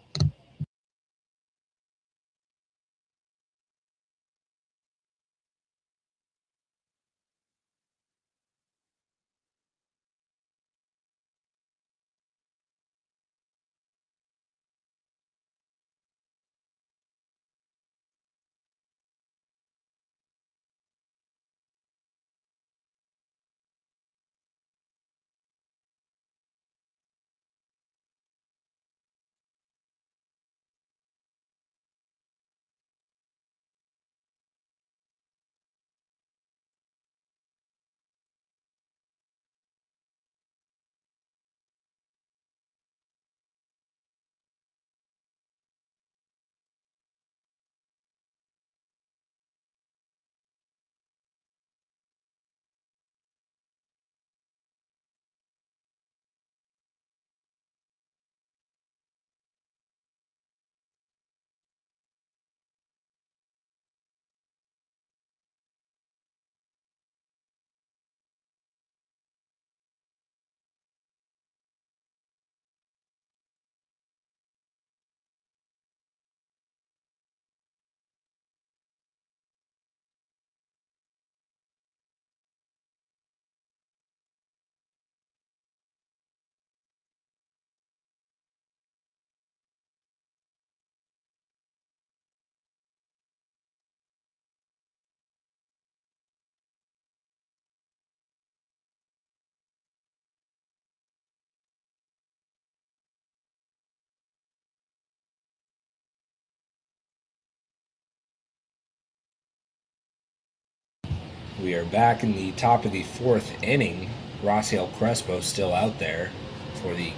Speaker 1: We are back in the top of the fourth inning. Raciel Crespo still out there for the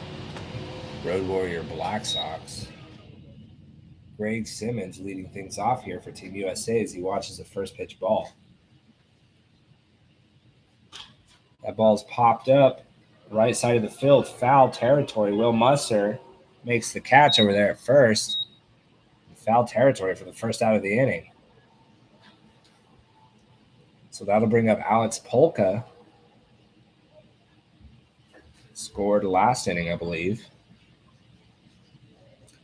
Speaker 1: Road Warrior Black Sox. Greg Simmons leading things off here for Team USA as he watches the first pitch ball. That ball's popped up right side of the field, foul territory. Will Musser makes the catch over there at first. Foul territory for the first out of the inning. So that'll bring up Alex Polka. Scored last inning, I believe.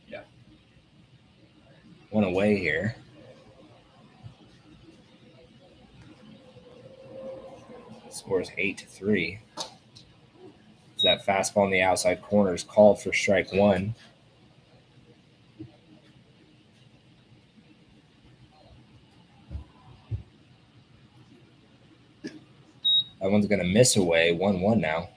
Speaker 2: Yeah.
Speaker 1: One away here. Scores 8-3. That fastball in the outside corner is called for strike one. That one's going to miss away. 1-1 now.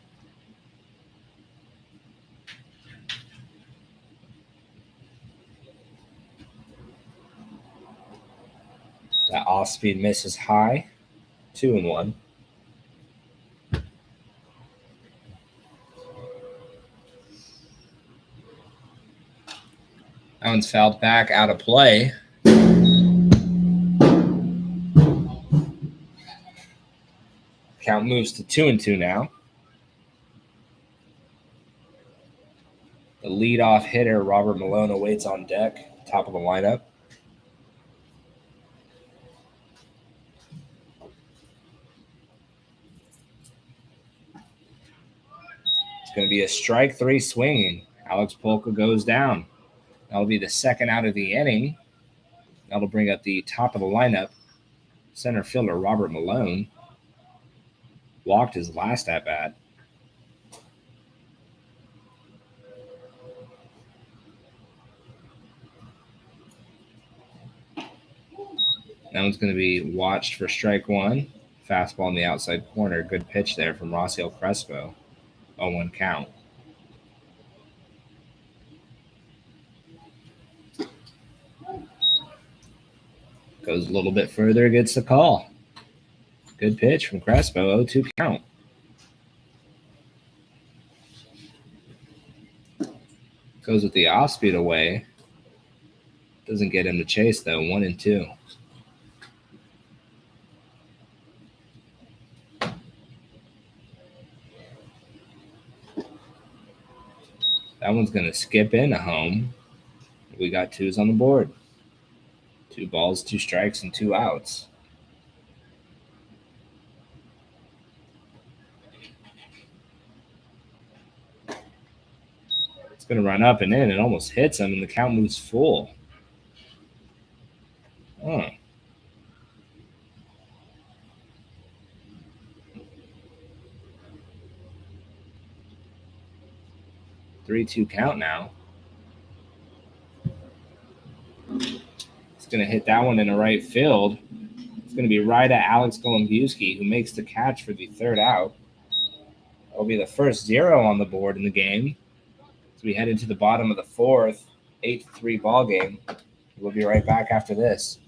Speaker 1: That off-speed miss is high. 2-1. That one's fouled back out of play. Count moves to 2-2 now. The leadoff hitter, Robert Malone, awaits on deck, top of the lineup. It's going to be a strike three swinging. Alex Polka goes down. That'll be the second out of the inning. That'll bring up the top of the lineup. Center fielder Robert Malone walked his last at bat. That one's going to be watched for strike one. Fastball in the outside corner. Good pitch there from Rossiel Crespo. 0-1 count. Goes a little bit further, gets the call. Good pitch from Crespo. 0-2 count. Goes with the off-speed away. Doesn't get him to chase, though. 1-2. That one's going to skip into home. We got twos on the board. 2 balls, 2 strikes, and 2 outs. It's going to run up and in. It almost hits him, and the count moves full. Oh. Three-two count now. It's going to hit that one into right field. It's going to be right at Alex Golombiewski, who makes the catch for the third out. That'll be the first 0 on the board in the game. As we head into the bottom of the fourth, 8-3 ball game. We'll be right back after this.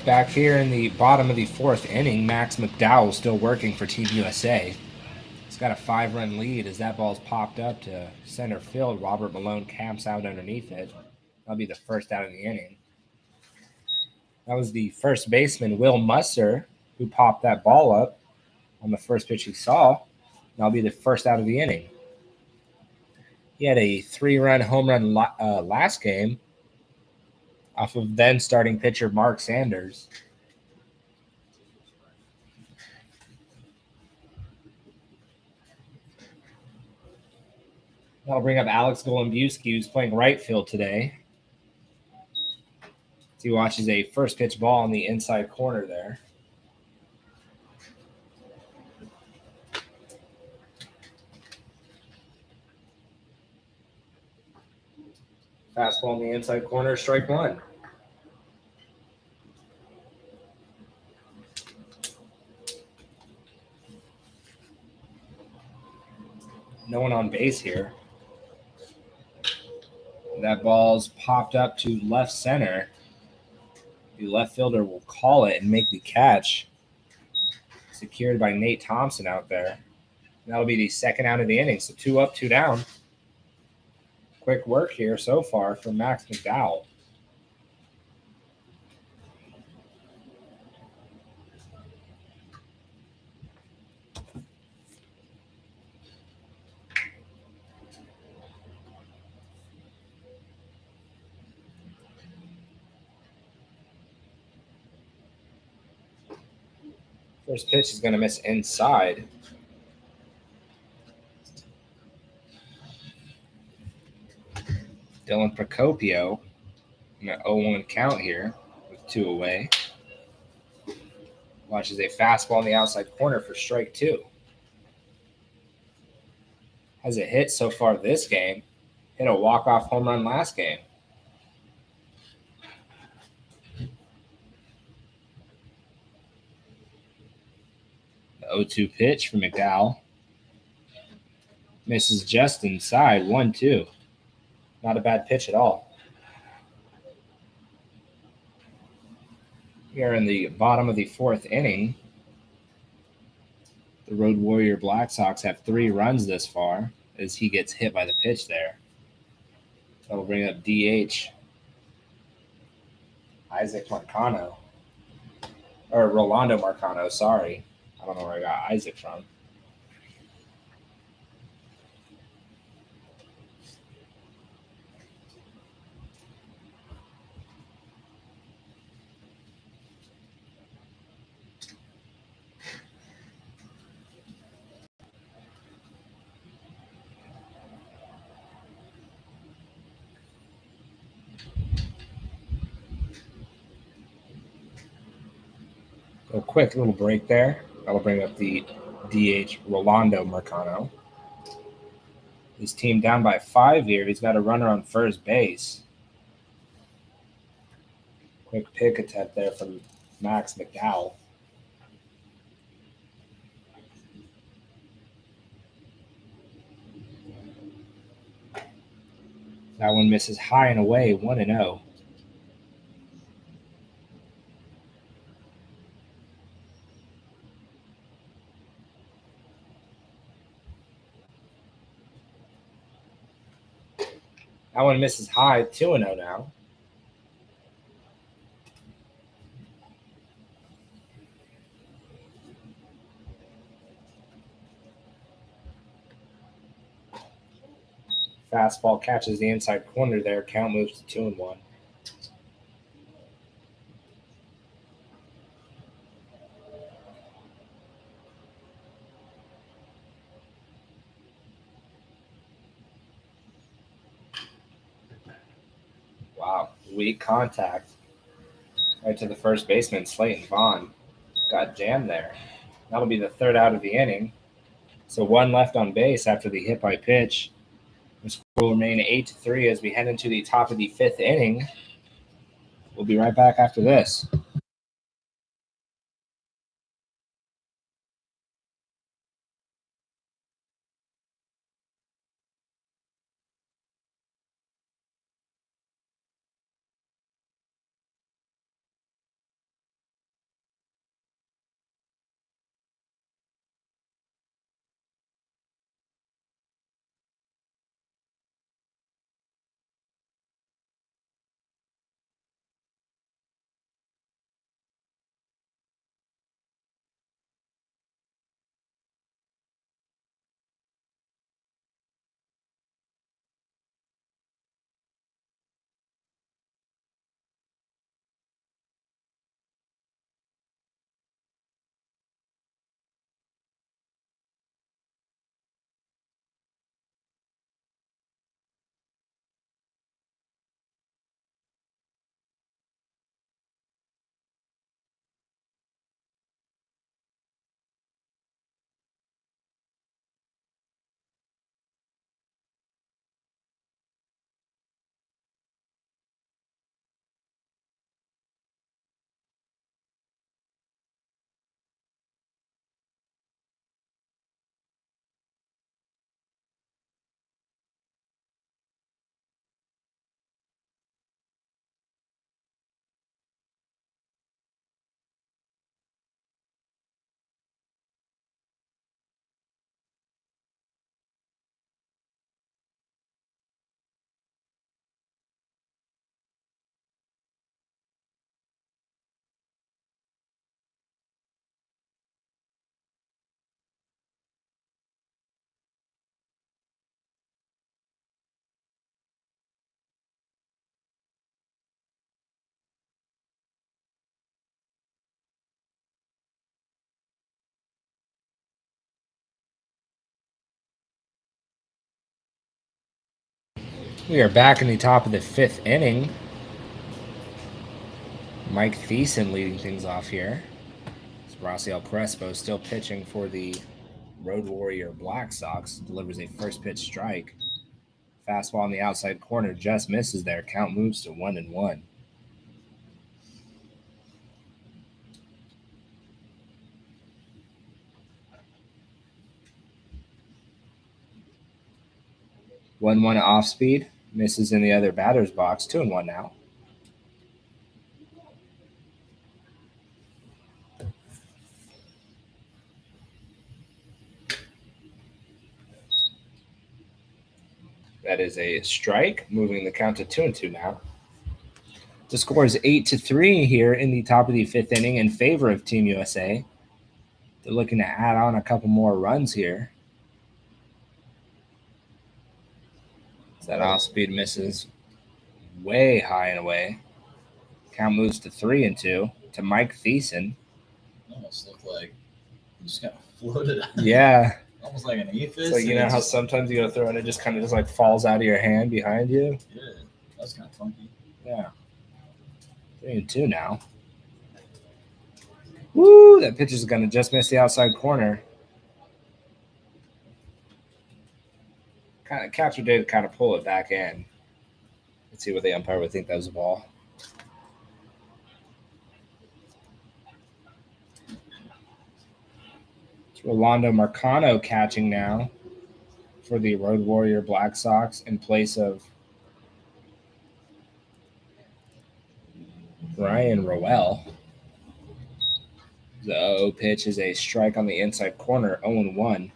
Speaker 1: Back here in the bottom of the fourth inning, Max McDowell still working for Team USA. He's got a 5-run lead as that ball's popped up to center field. Robert Malone camps out underneath it. That'll be the first out of the inning. That was the first baseman, Will Musser, who popped that ball up on the first pitch he saw. That'll be the first out of the inning. He had a 3-run home run last game off of then starting pitcher Mark Sanders. That'll bring up Alex Golombiewski, who's playing right field today. He watches a first pitch ball in the inside corner there. Fastball in the inside corner, strike one. No one on base here. That ball's popped up to left center. The left fielder will call it and make the catch. Secured by Nate Thompson out there. That'll be the second out of the inning. So 2 up, 2 down. Quick work here so far from Max McDowell. First pitch is going to miss inside. Dylan Procopio in an 0-1 count here with 2 away. Watches a fastball in the outside corner for strike 2. Has a hit so far this game. Hit a walk-off home run last game. The 0-2 pitch from McDowell. Misses just inside, 1-2. Not a bad pitch at all. We are in the bottom of the fourth inning. The Road Warrior Black Sox have 3 runs this far as he gets hit by the pitch there. That'll bring up DH Isaac Marcano. Or Rolando Marcano, sorry. I don't know where I got Isaac from. A quick little break there. That'll bring up the DH Rolando Marcano. His team down by 5 here. He's got a runner on first base. Quick pick attempt there from Max McDowell. That one misses high and away, 1-0. That one misses high, 2-0 now. Fastball catches the inside corner there. Count moves to 2-1. Wow, weak contact. Right to the first baseman, Slayton Vaughn. Got jammed there. That'll be the third out of the inning. So 1 left on base after the hit by pitch. The score will remain 8-3 as we head into the top of the 5th inning. We'll be right back after this. We are back in the top of the 5th inning. Mike Thiessen leading things off here. Raciel Crespo still pitching for the Road Warrior Black Sox. Delivers a first pitch strike. Fastball on the outside corner just misses there. Count moves to 1-1. One off speed. Misses in the other batter's box. 2-1 now. That is a strike, moving the count to 2-2 now. The score is 8-3 here in the top of the 5th inning in favor of Team USA. They're looking to add on a couple more runs here. That off-speed misses way high and away. Count moves to 3-2 to Mike Thiessen.
Speaker 2: Almost looked like he just kind of floated out.
Speaker 1: Yeah.
Speaker 2: Almost like an aphis.
Speaker 1: So you know how sometimes you go throw and it just kind of just like falls out of your hand behind you?
Speaker 2: Yeah, that's kind of funky.
Speaker 1: Yeah. 3-2 now. Woo! That pitch is going to just miss the outside corner. Kind of catcher did kind of pull it back in. Let's see what the umpire would think that was a ball. It's Rolando Marcano catching now for the Road Warrior Black Sox in place of Ryan Rowell. The 0 pitch is a strike on the inside corner, 0-1.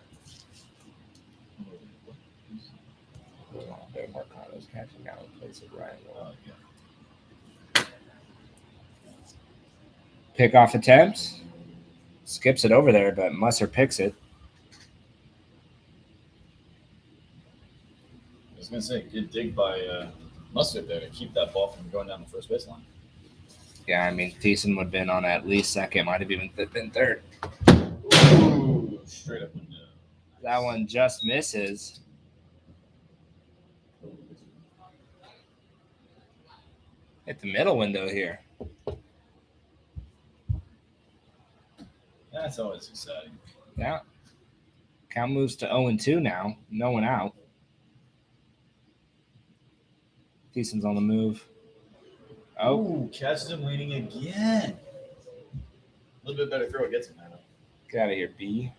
Speaker 1: Marcano's catching now in place of Ryan Rowell. Pickoff attempt. Skips it over there, but Musser picks it.
Speaker 2: I was going to say, good dig by Musser there to keep that ball from going down the first baseline.
Speaker 1: Yeah, I mean, Thiessen would have been on at least second, might have even been third.
Speaker 2: Ooh, straight up window.
Speaker 1: That one just misses. Hit the middle window here.
Speaker 2: That's always exciting.
Speaker 1: Yeah. Count moves to 0-2 now. No one out. Thiessen's on the move. Oh.
Speaker 2: Ooh, catches him leaning again. A little bit better throw. It gets him now.
Speaker 1: Get out of here, B.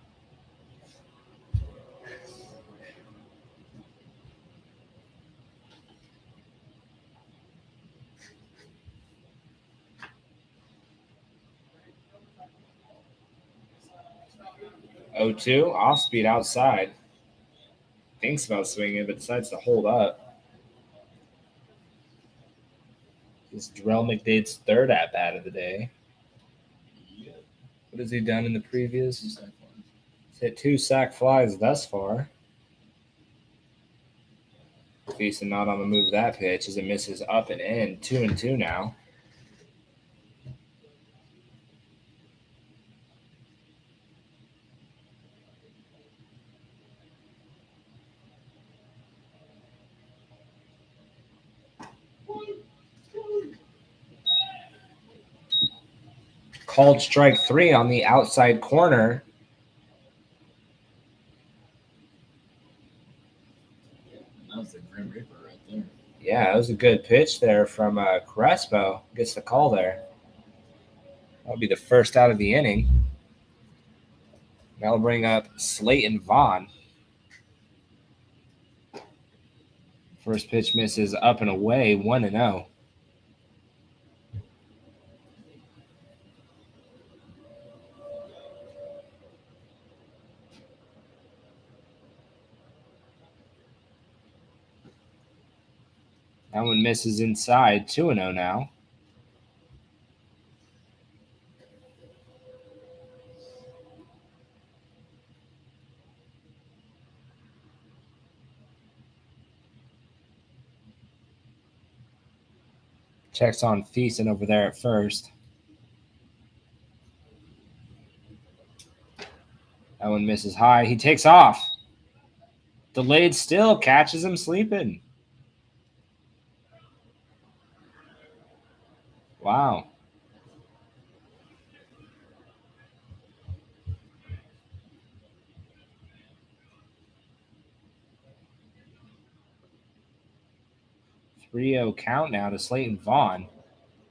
Speaker 1: Oh, 2 off speed outside. Thinks about swinging, but decides to hold up. This is Drell McDade's third at bat of the day. What has he done in the previous? He's hit 2 sac flies thus far. Thiessen not on the move that pitch as it misses up and in. 2-2 now. Called strike 3 on the outside corner.
Speaker 2: That was the Grim Reaper right there.
Speaker 1: Yeah, it was a good pitch there from Crespo. Gets the call there. That'll be the first out of the inning. That'll bring up Slayton Vaughn. First pitch misses up and away, 1-0. That one misses inside, 2-0 now. Checks on Thiessen over there at first. That one misses high. He takes off. Delayed still, catches him sleeping. Wow. Three-0 count now to Slayton Vaughn.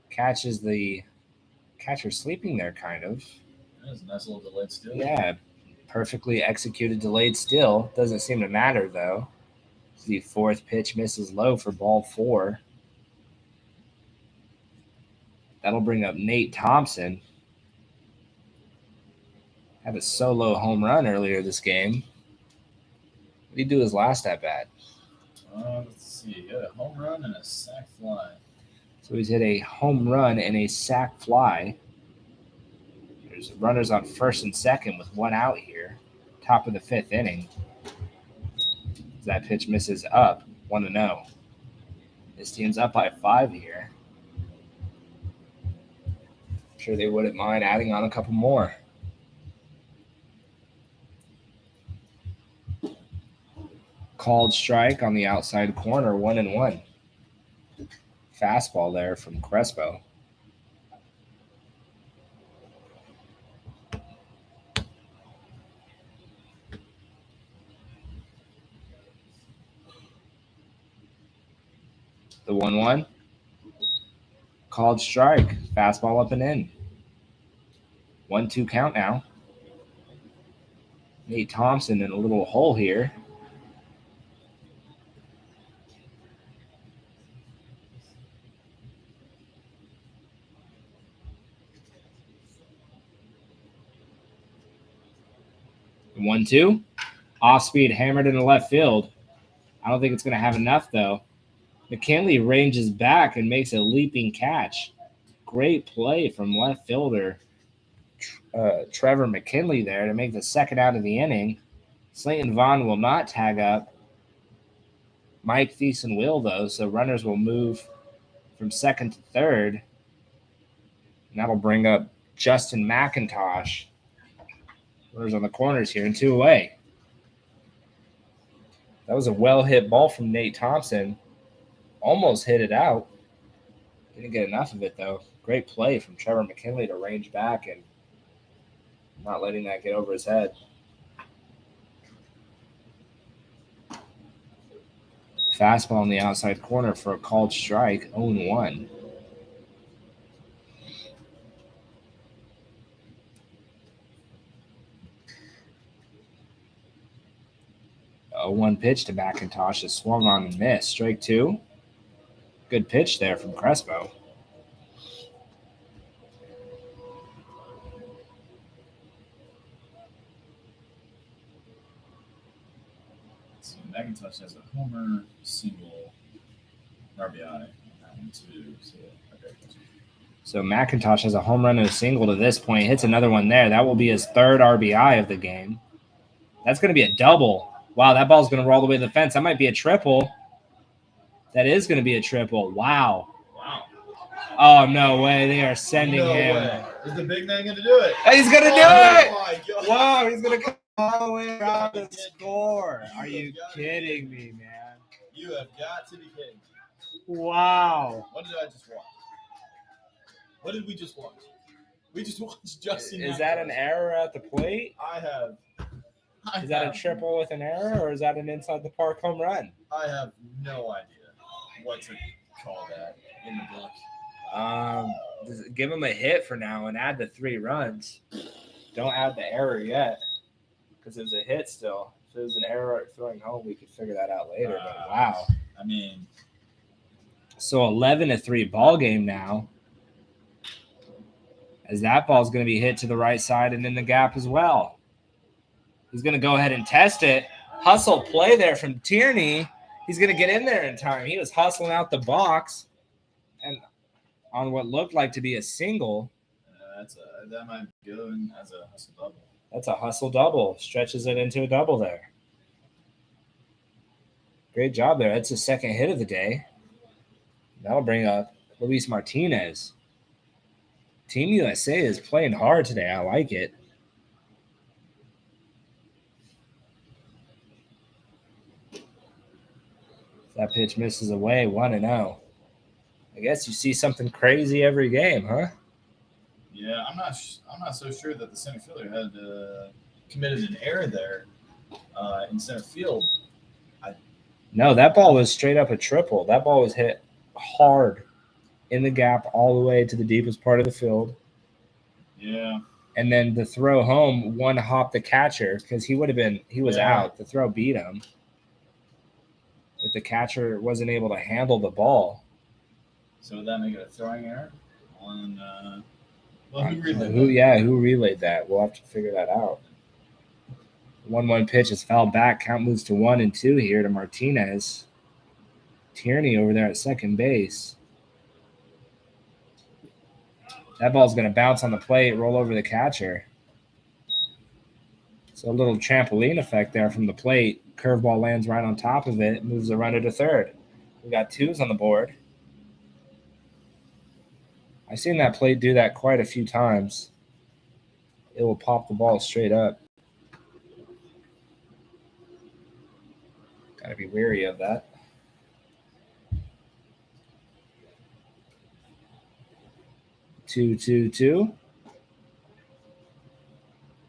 Speaker 1: Catches the catcher sleeping there, kind of.
Speaker 2: That was a nice little delayed steal.
Speaker 1: Yeah, perfectly executed delayed steal. Doesn't seem to matter, though. The fourth pitch misses low for ball 4. That'll bring up Nate Thompson. Had a solo home run earlier this game. What did he do his last at bat?
Speaker 2: Let's see. He had a home run and a sac fly.
Speaker 1: So he's hit a home run and a sac fly. There's runners on first and second with 1 out here. Top of the 5th inning. That pitch misses up 1-0. This team's up by 5 here. I'm sure they wouldn't mind adding on a couple more. Called strike on the outside corner, 1-1. Fastball there from Crespo. The 1-1. Called strike. Fastball up and in. 1-2 count now. Nate Thompson in a little hole here. The 1-2. Off speed hammered into left field. I don't think it's going to have enough, though. McKinley ranges back and makes a leaping catch. Great play from left fielder Trevor McKinley there to make the second out of the inning. Slayton Vaughn will not tag up. Mike Thiessen will, though, so runners will move from second to third. And that'll bring up Justin McIntosh. Runners on the corners here and 2 away. That was a well-hit ball from Nate Thompson. Almost hit it out. Didn't get enough of it, though. Great play from Trevor McKinley to range back and not letting that get over his head. Fastball in the outside corner for a called strike, 0-1. A 1 pitch to McIntosh is swung on and missed. Strike 2. Good pitch there from Crespo.
Speaker 2: So McIntosh has a homer, single, RBI on that one too.
Speaker 1: So McIntosh has a home run and a single to this point. Hits another one there. That will be his 3rd RBI of the game. That's going to be a double. Wow, that ball's going to roll all the way to the fence. That might be a triple. That is going to be a triple. Wow. Oh, no way. They are sending him.
Speaker 2: Way. Is the big man going to do it?
Speaker 1: He's going to do it.
Speaker 2: My God.
Speaker 1: Wow, he's going to come all the way around the score. Are you kidding me, man?
Speaker 2: You have got to be kidding me.
Speaker 1: Wow.
Speaker 2: What did I just watch? What did we just watch? We just watched Justin.
Speaker 1: Is that an error at the plate? Is that a triple with an error, or is that an inside the park home run?
Speaker 2: I have no idea what to call that in the book.
Speaker 1: Give him a hit for now and add the 3 runs. Don't add the error yet because it was a hit still. If it was an error at throwing home, we could figure that out later. But wow.
Speaker 2: I mean,
Speaker 1: so 11-3 ball game now. As that ball's going to be hit to the right side and in the gap as well. He's going to go ahead and test it. Hustle play there from Tierney. He's going to get in there in time. He was hustling out the box. And on what looked like to be a single.
Speaker 2: That might go in as a hustle double.
Speaker 1: That's a hustle double. Stretches it into a double there. Great job there. That's the second hit of the day. That'll bring up Luis Martinez. Team USA is playing hard today. I like it. That pitch misses away, 1-0. I guess you see something crazy every game, huh?
Speaker 2: Yeah, I'm not. I'm not so sure that the center fielder had committed an error there in center field.
Speaker 1: No, that ball was straight up a triple. That ball was hit hard in the gap all the way to the deepest part of the field.
Speaker 2: Yeah.
Speaker 1: And then the throw home one hop the catcher because he was out. The throw beat him. But the catcher wasn't able to handle the ball.
Speaker 2: So would that make it a throwing error on? Who relayed that?
Speaker 1: Who relayed that? We'll have to figure that out. 1-1 pitch is fouled back. Count moves to 1-2 here to Martinez. Tierney over there at second base. That ball's going to bounce on the plate, roll over the catcher. So a little trampoline effect there from the plate. Curveball lands right on top of it, moves the runner to third. We got twos on the board. I've seen that plate do that quite a few times. It will pop the ball straight up. Got to be wary of that. 2-2-2.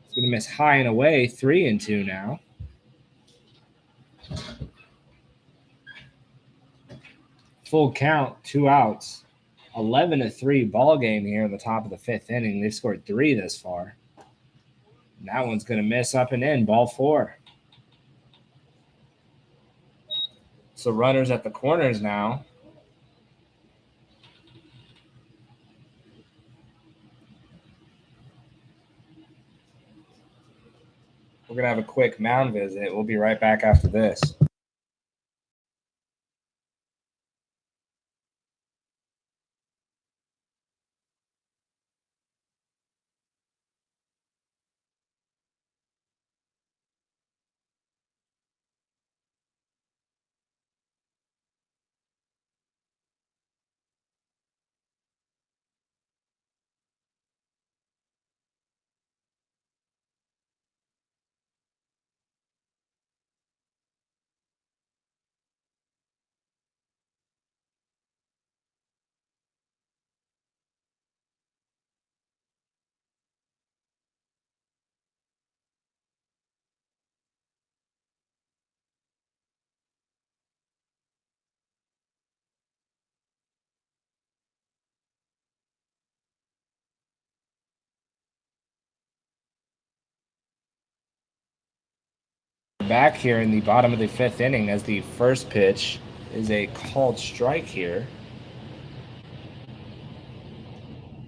Speaker 1: It's going to miss high and away. 3-2 now. Full count, 2 outs. 11-3 ball game here in the top of the 5th inning. They've scored 3 this far. And that one's going to miss up and in. Ball 4. So runners at the corners now. We're going to have a quick mound visit. We'll be right back after this. Back here in the bottom of the 5th inning as the first pitch is a called strike here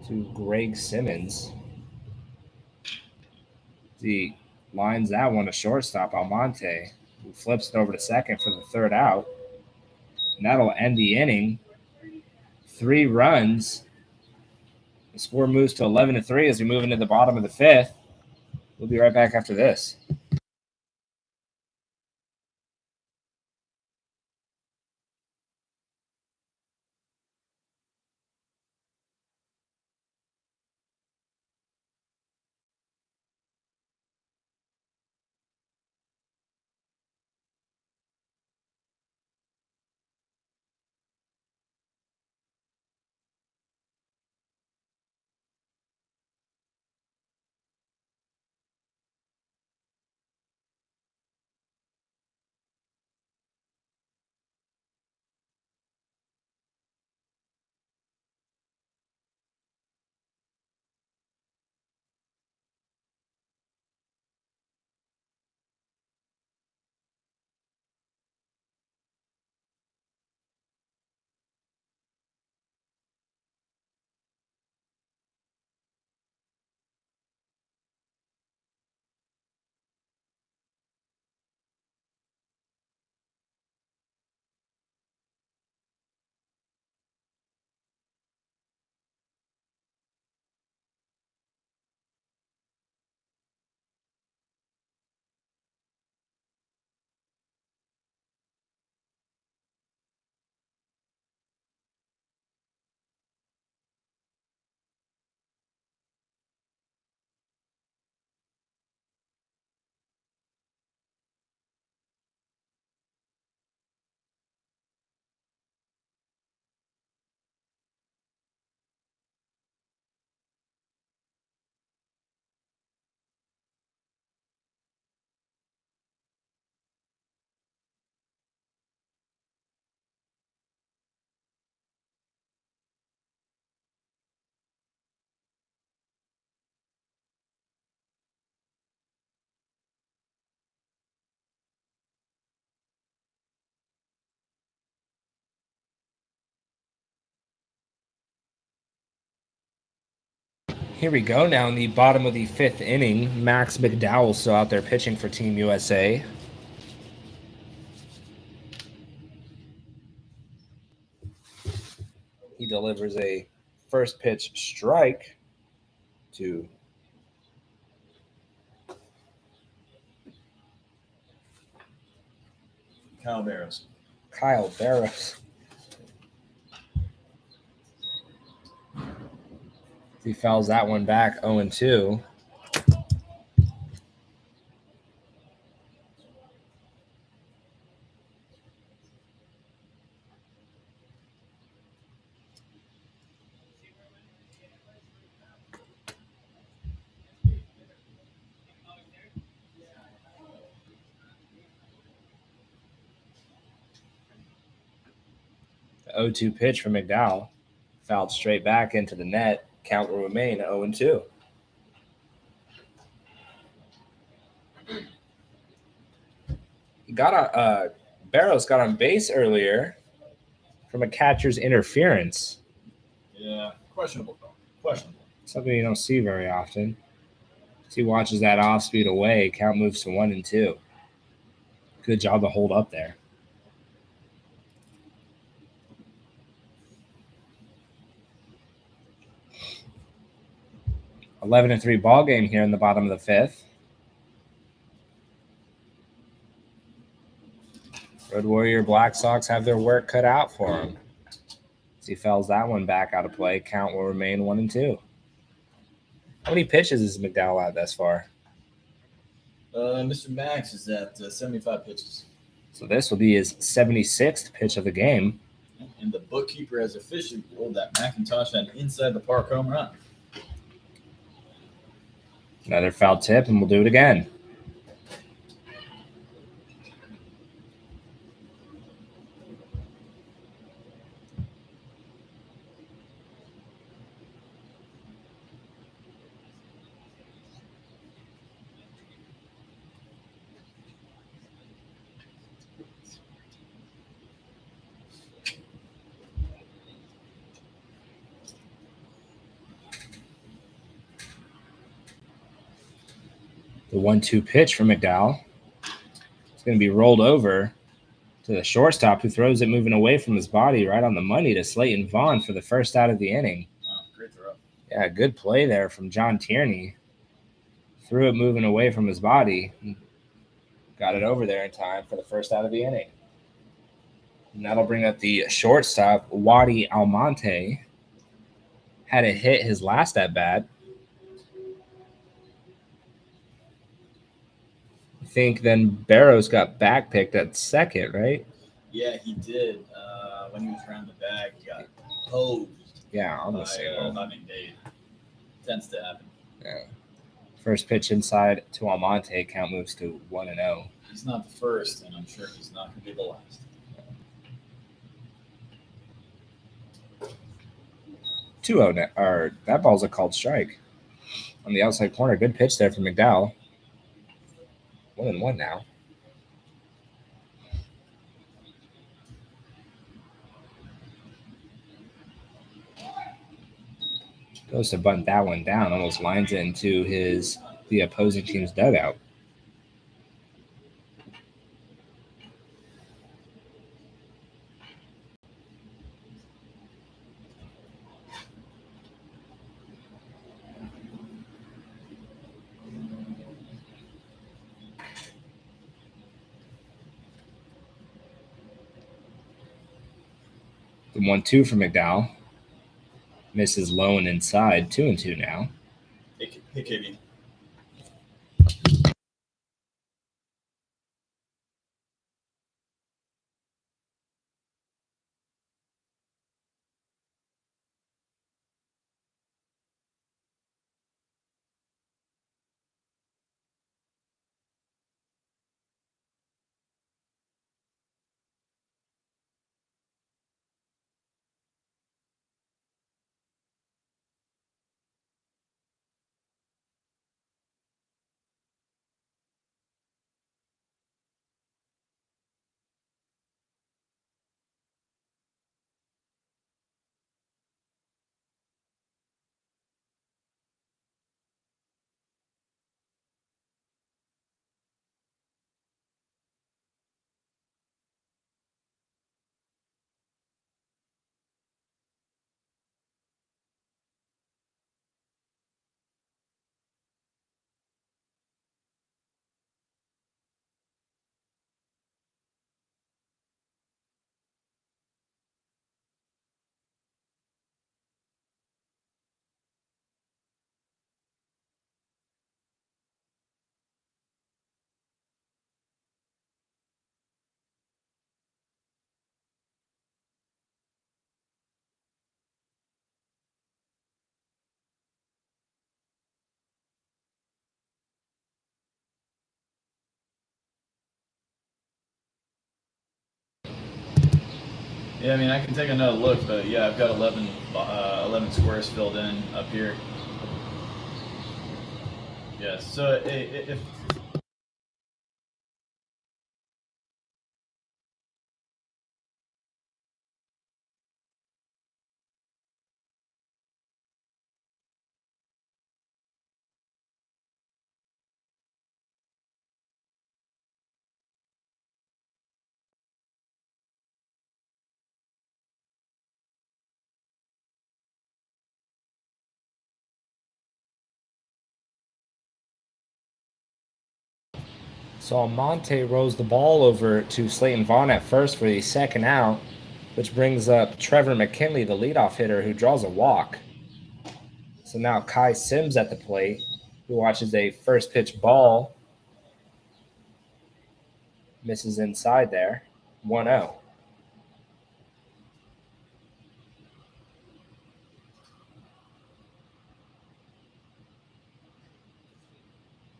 Speaker 1: to Greg Simmons. He lines that one to shortstop Almonte, who flips it over to second for the 3rd out. And that'll end the inning. 3 runs. The score moves to 11-3 as we move into the bottom of the 5th. We'll be right back after this. Here we go now in the bottom of the 5th inning. Max McDowell still out there pitching for Team USA. He delivers a first pitch strike to
Speaker 2: Kyle Barrows.
Speaker 1: Kyle Barrows. He fouls that one back 0-2. The 0-2 pitch from McDowell. Fouled straight back into the net. Count will remain 0-2. Barrows got on base earlier from a catcher's interference.
Speaker 2: Yeah, questionable call. Questionable.
Speaker 1: Something you don't see very often. As he watches that off speed away, count moves to 1-2. Good job to hold up there. 11-3 ball game here in the bottom of the 5th. Road Warrior Black Sox have their work cut out for them. As he fouls that one back out of play, count will remain 1-2. How many pitches is McDowell at thus far?
Speaker 2: Mr. Max is at 75 pitches.
Speaker 1: So this will be his 76th pitch of the game.
Speaker 2: And the bookkeeper has officially ruled that McIntosh had an inside the park home run.
Speaker 1: Another foul tip, and we'll do it again. The 1-2 pitch from McDowell. It's going to be rolled over to the shortstop, who throws it moving away from his body right on the money to Slayton Vaughn for the first out of the inning.
Speaker 2: Wow, great throw.
Speaker 1: Yeah, good play there from John Tierney. Threw it moving away from his body. Got it over there in time for the first out of the inning. And that'll bring up the shortstop, Wadi Almonte. Had it hit his last at-bat. I think then Barrows got backpicked at second, right?
Speaker 2: Yeah, he did. When he was around the bag, he got posed.
Speaker 1: Yeah, on the single.
Speaker 2: Dade. Tends to happen.
Speaker 1: Yeah. First pitch inside to Almonte. Count moves to 1-0.
Speaker 2: He's not the first, and I'm sure he's not going to be the last.
Speaker 1: 2-0 now, or that ball's a called strike on the outside corner. Good pitch there from McDowell. 1-1 now. Goes to bunt that one down. Almost lines it into the opposing team's dugout. The 1-2 for McDowell. Misses low and inside. 2-2 now.
Speaker 2: Hey, KB. Yeah, I mean, I can take another look, but yeah, I've got 11 squares filled in up here. Yeah, so if
Speaker 1: So Almonte rolls the ball over to Slayton Vaughn at first for the second out, which brings up Trevor McKinley, the leadoff hitter, who draws a walk. So now Kai Sims at the plate, who watches a first pitch ball. Misses inside there. 1-0.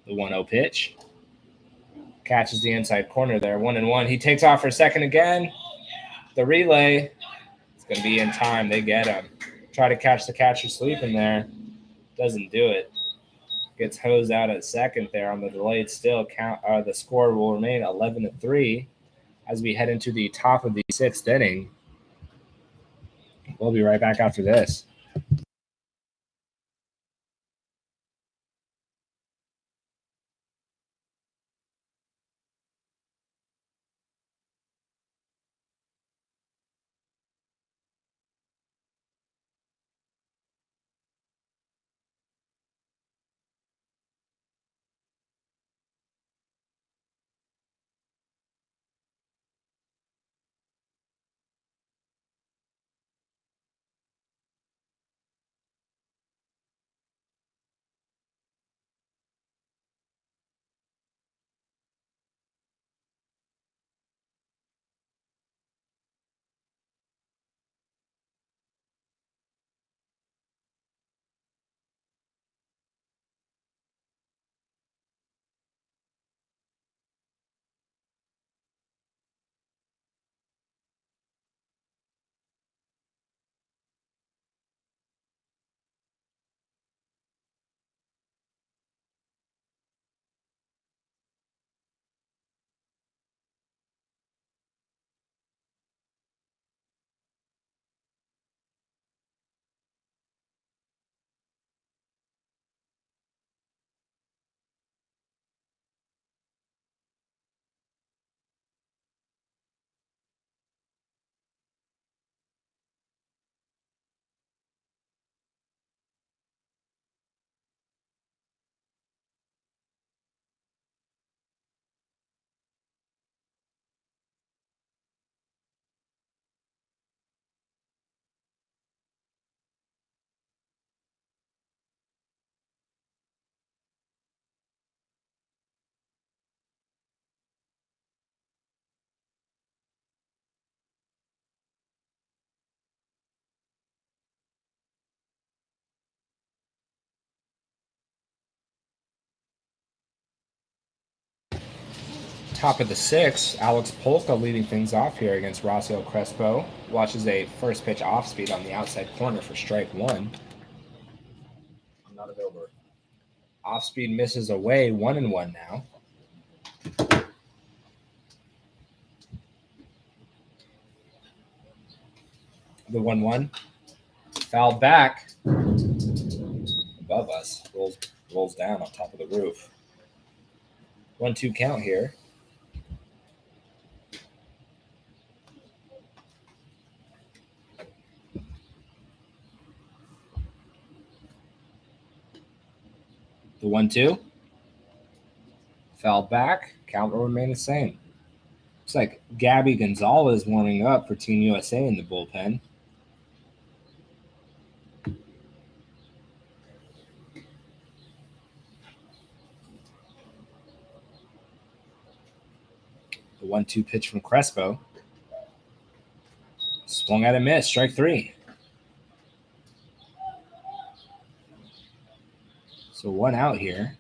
Speaker 1: The 1-0 pitch. Catches the inside corner there. 1-1. He takes off for second again. The relay. It's going to be in time. They get him. Try to catch the catcher sleeping there. Doesn't do it. Gets hosed out at second there on the delayed still. The score will remain 11-3 as we head into the top of the sixth inning. We'll be right back after this. Top of the sixth, Alex Polka leading things off here against Rossio Crespo. Watches a first pitch off speed on the outside corner for strike one.
Speaker 2: I'm not available.
Speaker 1: Off speed misses away. 1-1 now. The 1-1. Foul back. Above us. Rolls down on top of the roof. 1-2 count here. The 1-2. Foul back. Count will remain the same. Looks like Gabby Gonzalez warming up for Team USA in the bullpen. The 1-2 pitch from Crespo. Swung at a miss. Strike three. So one out here.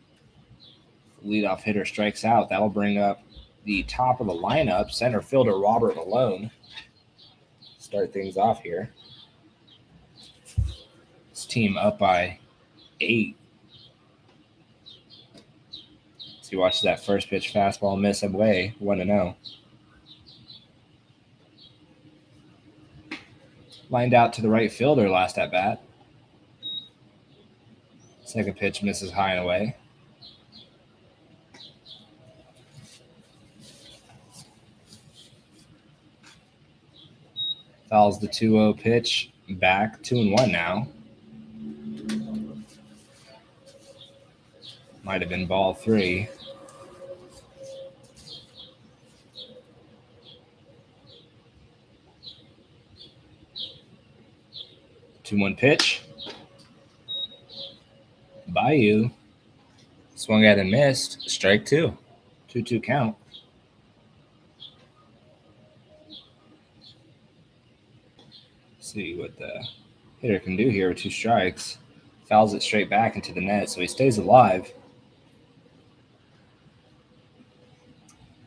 Speaker 1: Leadoff hitter strikes out. That'll bring up the top of the lineup, center fielder Robert Malone. start things off here. This team up by 8. So you watch that first pitch fastball miss away, 1-0. Lined out to the right fielder last at bat. Second pitch misses high and away. Fouls the 2-0 pitch back, 2-1 now. Might have been ball 3. Two-one pitch. Bayou. Swung at and missed. Strike 2. 2-2 count. See what the hitter can do here with 2 strikes. Fouls it straight back into the net, so he stays alive.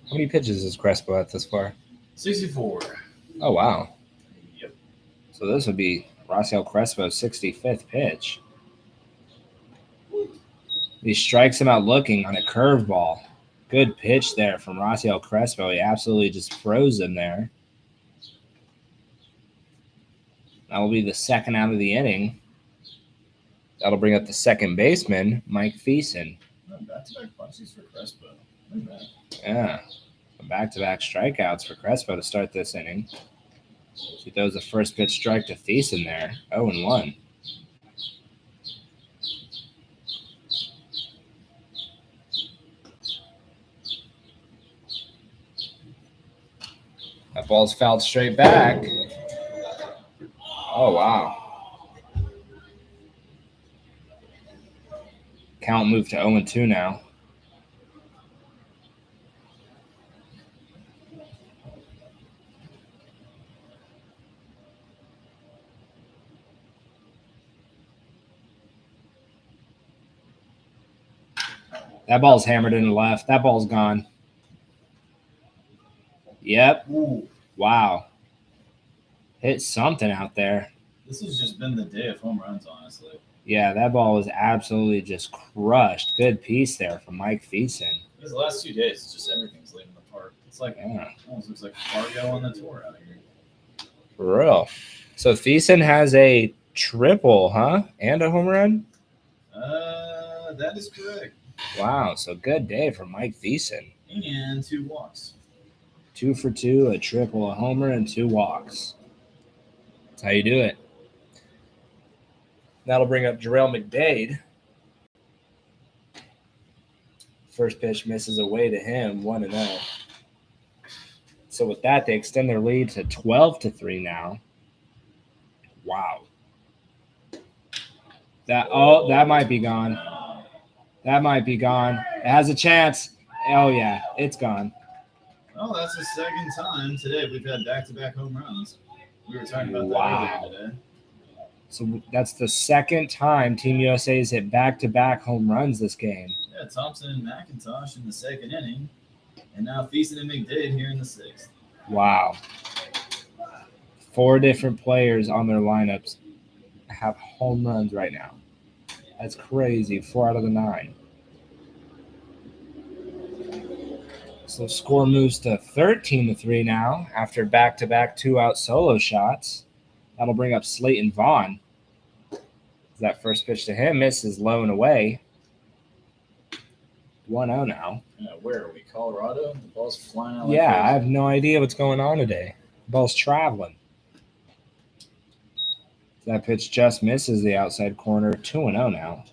Speaker 1: How many pitches is Crespo at this far?
Speaker 2: 64.
Speaker 1: Oh, wow.
Speaker 2: Yep.
Speaker 1: So this would be Raciel Crespo's 65th pitch. He strikes him out looking on a curveball. Good pitch there from Raciel Crespo. He absolutely just froze him there. That will be the second out of the inning. That'll bring up the second baseman, Mike Thiessen.
Speaker 2: Back-to-back punches for Crespo. Look at that.
Speaker 1: Yeah. Back-to-back strikeouts for Crespo to start this inning. He throws the first pitch strike to Thiessen there. 0-1. That ball's fouled straight back. Oh, wow. Count moved to 0-2 now. That ball's hammered in the left. That ball's gone. Yep.
Speaker 2: Ooh.
Speaker 1: Wow. Hit something out there.
Speaker 2: This has just been the day of home runs, honestly.
Speaker 1: Yeah, that ball was absolutely just crushed. Good piece there from Mike Thiessen.
Speaker 2: These last 2 days, just everything's leaving the park. It's like, almost looks like Fargo on the tour out here.
Speaker 1: For real. So Thiessen has a triple, huh? And a home run?
Speaker 2: That is correct.
Speaker 1: Wow, so good day for Mike Thiessen.
Speaker 2: And 2 walks.
Speaker 1: 2 for 2, a triple, a homer, and 2 walks. That's how you do it. That'll bring up Jarrell McDade. First pitch misses away to him, 1-0. So with that, they extend their lead to 12-3 now. Wow. That might be gone. That might be gone. It has a chance. Oh, yeah, it's gone.
Speaker 2: Oh, that's the second time today we've had back-to-back home runs. We were talking about that earlier today.
Speaker 1: So that's the second time Team USA has hit back-to-back home runs this game.
Speaker 2: Yeah, Thompson and McIntosh in the second inning, and now Thiessen and McDade here in the 6th.
Speaker 1: Wow. 4 different players on their lineups have home runs right now. That's crazy. 4 out of the 9. So score moves to 13-3 now after back-to-back 2-out solo shots. That'll bring up Slayton Vaughn. That first pitch to him misses low and away. 1-0 now.
Speaker 2: Yeah, where are we? Colorado? The ball's flying out.
Speaker 1: Yeah, I have no idea what's going on today. The ball's traveling. That pitch just misses the outside corner. 2-0 now.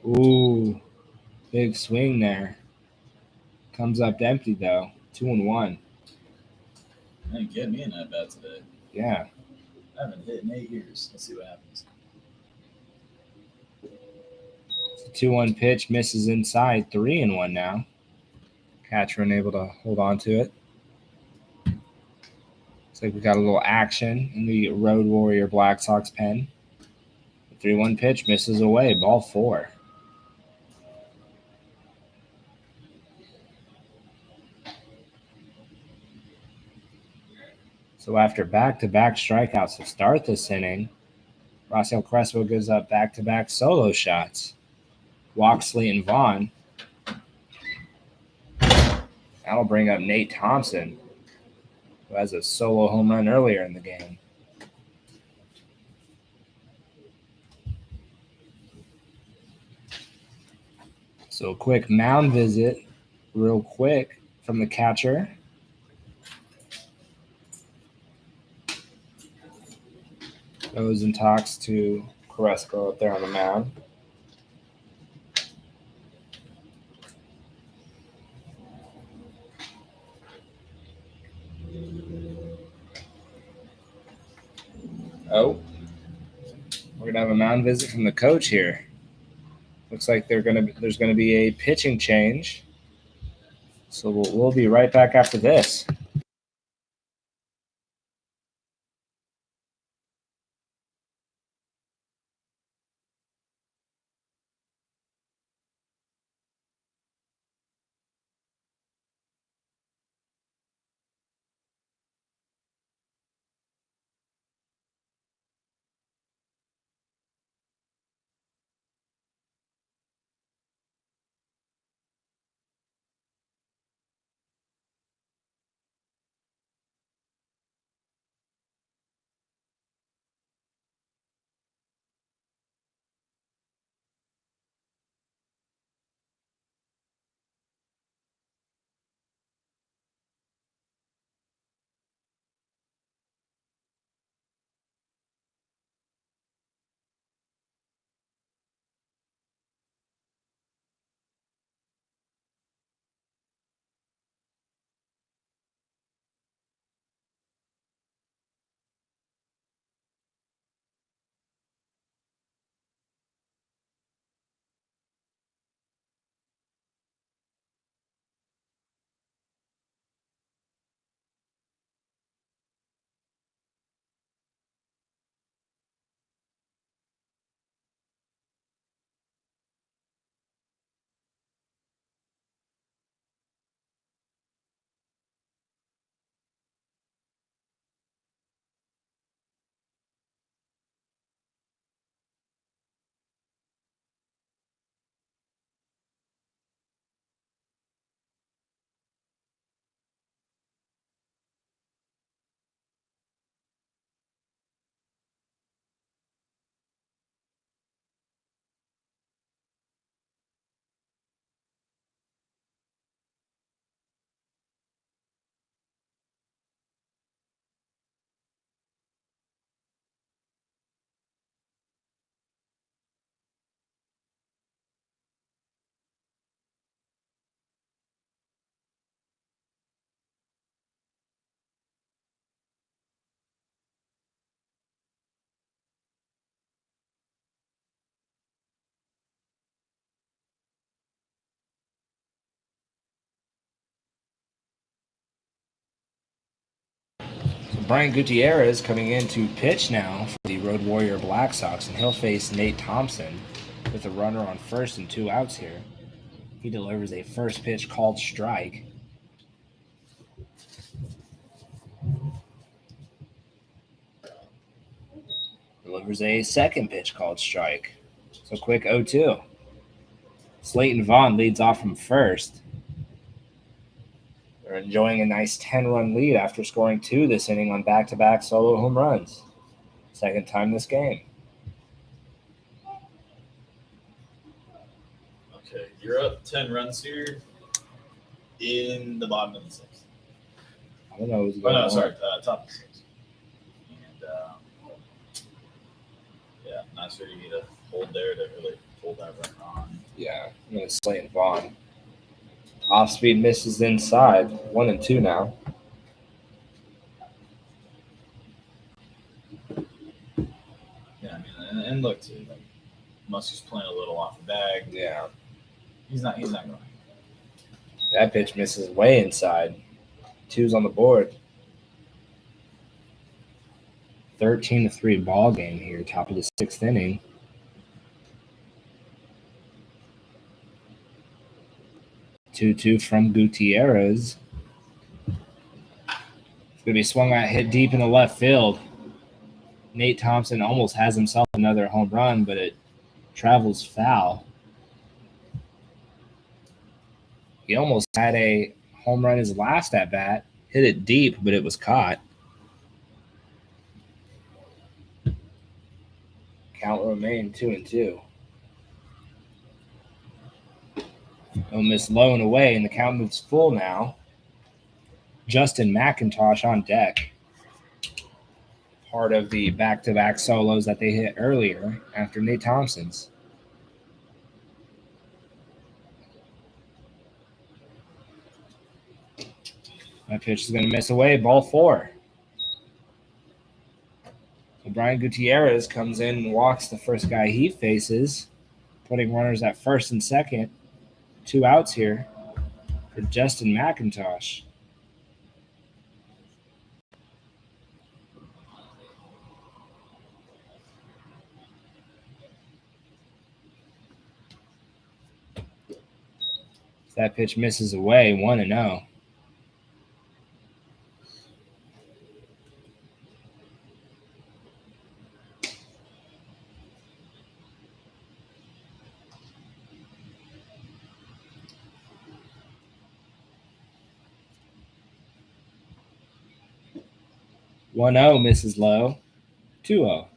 Speaker 1: Ooh, big swing there. Comes up empty, though. 2-1.
Speaker 2: Man, get me in that bat today.
Speaker 1: Yeah.
Speaker 2: I haven't hit in 8 years. Let's see what happens.
Speaker 1: It's a 2-1 pitch. Misses inside. 3-1 now. Catcher unable to hold on to it. Looks like we got a little action in the Road Warrior Black Sox pen. The 3-1 pitch misses away. Ball 4. So after back-to-back strikeouts to start this inning, Raciel Crespo gives up back-to-back solo shots. Walksley and Vaughn. That'll bring up Nate Thompson, who has a solo home run earlier in the game. So a quick mound visit, real quick, from the catcher. Goes and talks to Crespo up there on the mound. Oh, we're gonna have a mound visit from the coach here. Looks like there's gonna be a pitching change. So we'll be right back after this. Brian Gutierrez coming in to pitch now for the Road Warrior Black Sox, and he'll face Nate Thompson with a runner on first and 2 outs here. He delivers a first pitch called strike. Delivers a second pitch called strike. So quick 0-2. Slayton Vaughn leads off from first. They're enjoying a nice 10-run lead after scoring 2 this inning on back-to-back solo home runs. Second time this game.
Speaker 2: Okay, you're up 10 runs here in the bottom of the 6th.
Speaker 1: I don't know what's going on.
Speaker 2: Top of the 6th. And yeah, not sure you need a hold there to really hold that run on.
Speaker 1: Yeah, I'm going to Slayton Vaughn. Off speed misses inside. 1-2 now.
Speaker 2: Yeah, I mean, and look too, like Muskie's playing a little off the bag.
Speaker 1: Yeah.
Speaker 2: He's not going.
Speaker 1: That pitch misses way inside. 2's on the board. 13-3 ball game here, top of the 6th inning. Two from Gutierrez. going to be swung at, hit deep in the left field. Nate Thompson almost has himself another home run, but it travels foul. He almost had a home run his last at bat, hit it deep, but it was caught. Count remained 2-2. He'll miss low and away, and the count moves full now. Justin McIntosh on deck. Part of the back-to-back solos that they hit earlier after Nate Thompson's. That pitch is going to miss away. Ball 4. So Brian Gutierrez comes in and walks the first guy he faces, putting runners at first and second. 2 outs here for Justin McIntosh. That pitch misses away, 1-0. One zero misses low. 2-0.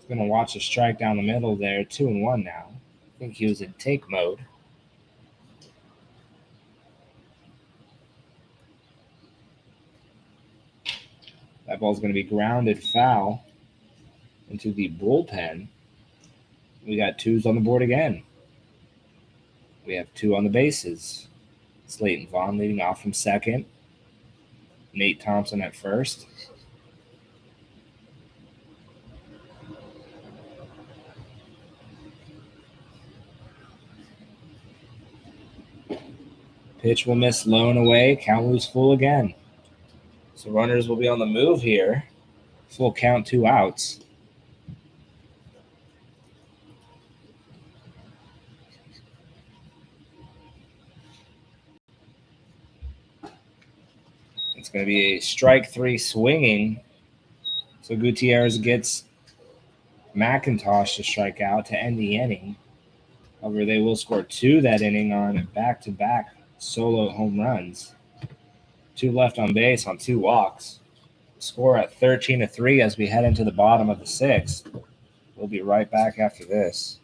Speaker 1: Going to watch a strike down the middle there. 2-1 now. I think he was in take mode. That ball's going to be grounded foul into the bullpen. We got 2s on the board again. We have 2 on the bases. Slayton Vaughn leading off from second. Nate Thompson at first. Pitch will miss low and away. Count moves full again. So runners will be on the move here. Full count, 2 outs. It's going to be a strike 3 swinging. So Gutierrez gets McIntosh to strike out to end the inning. However, they will score 2 that inning on back-to-back solo home runs. 2 left on base on 2 walks. Score at 13-3 as we head into the bottom of the 6th. We'll be right back after this.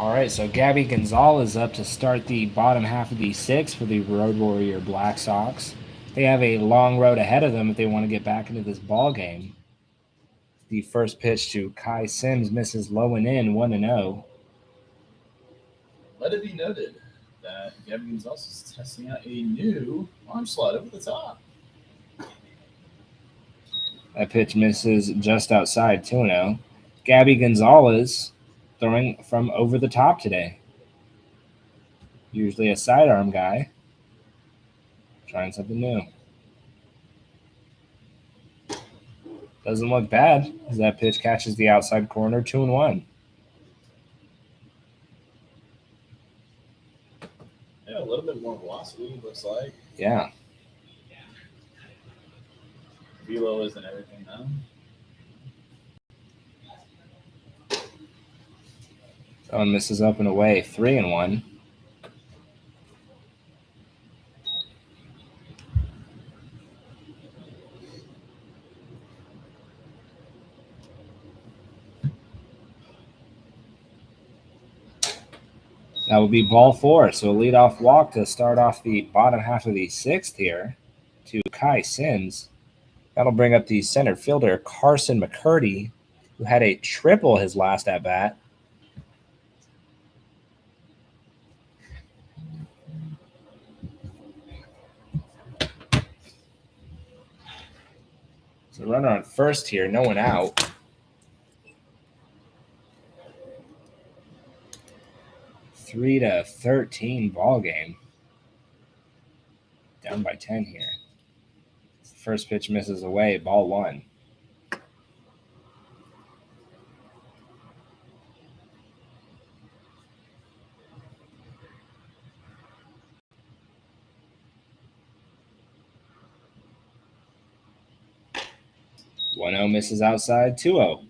Speaker 1: All right, so Gabby Gonzalez up to start the bottom half of the sixth for the Road Warrior Black Sox. They have a long road ahead of them if they want to get back into this ball game. The first pitch to Kai Sims misses low and in, 1-0.
Speaker 2: Let it be noted that Gabby Gonzalez is testing out a new arm slot over the top.
Speaker 1: That pitch misses just outside, 2-0. Gabby Gonzalez throwing from over the top today. Usually a sidearm guy. Trying something new. Doesn't look bad as that pitch catches the outside corner, 2-1.
Speaker 2: Yeah, a little bit more velocity, looks like.
Speaker 1: Yeah.
Speaker 2: Velo isn't everything now.
Speaker 1: That one misses up and away, 3-1. That would be ball four. So a leadoff walk to start off the bottom half of the sixth here to Kai Sims. That'll bring up the center fielder, Carson McCurdy, who had a triple his last at bat. So runner on first here, no one out. Three to 13 ball game. Down by 10 here. First pitch misses away, ball one. One 0 misses outside, 2-0.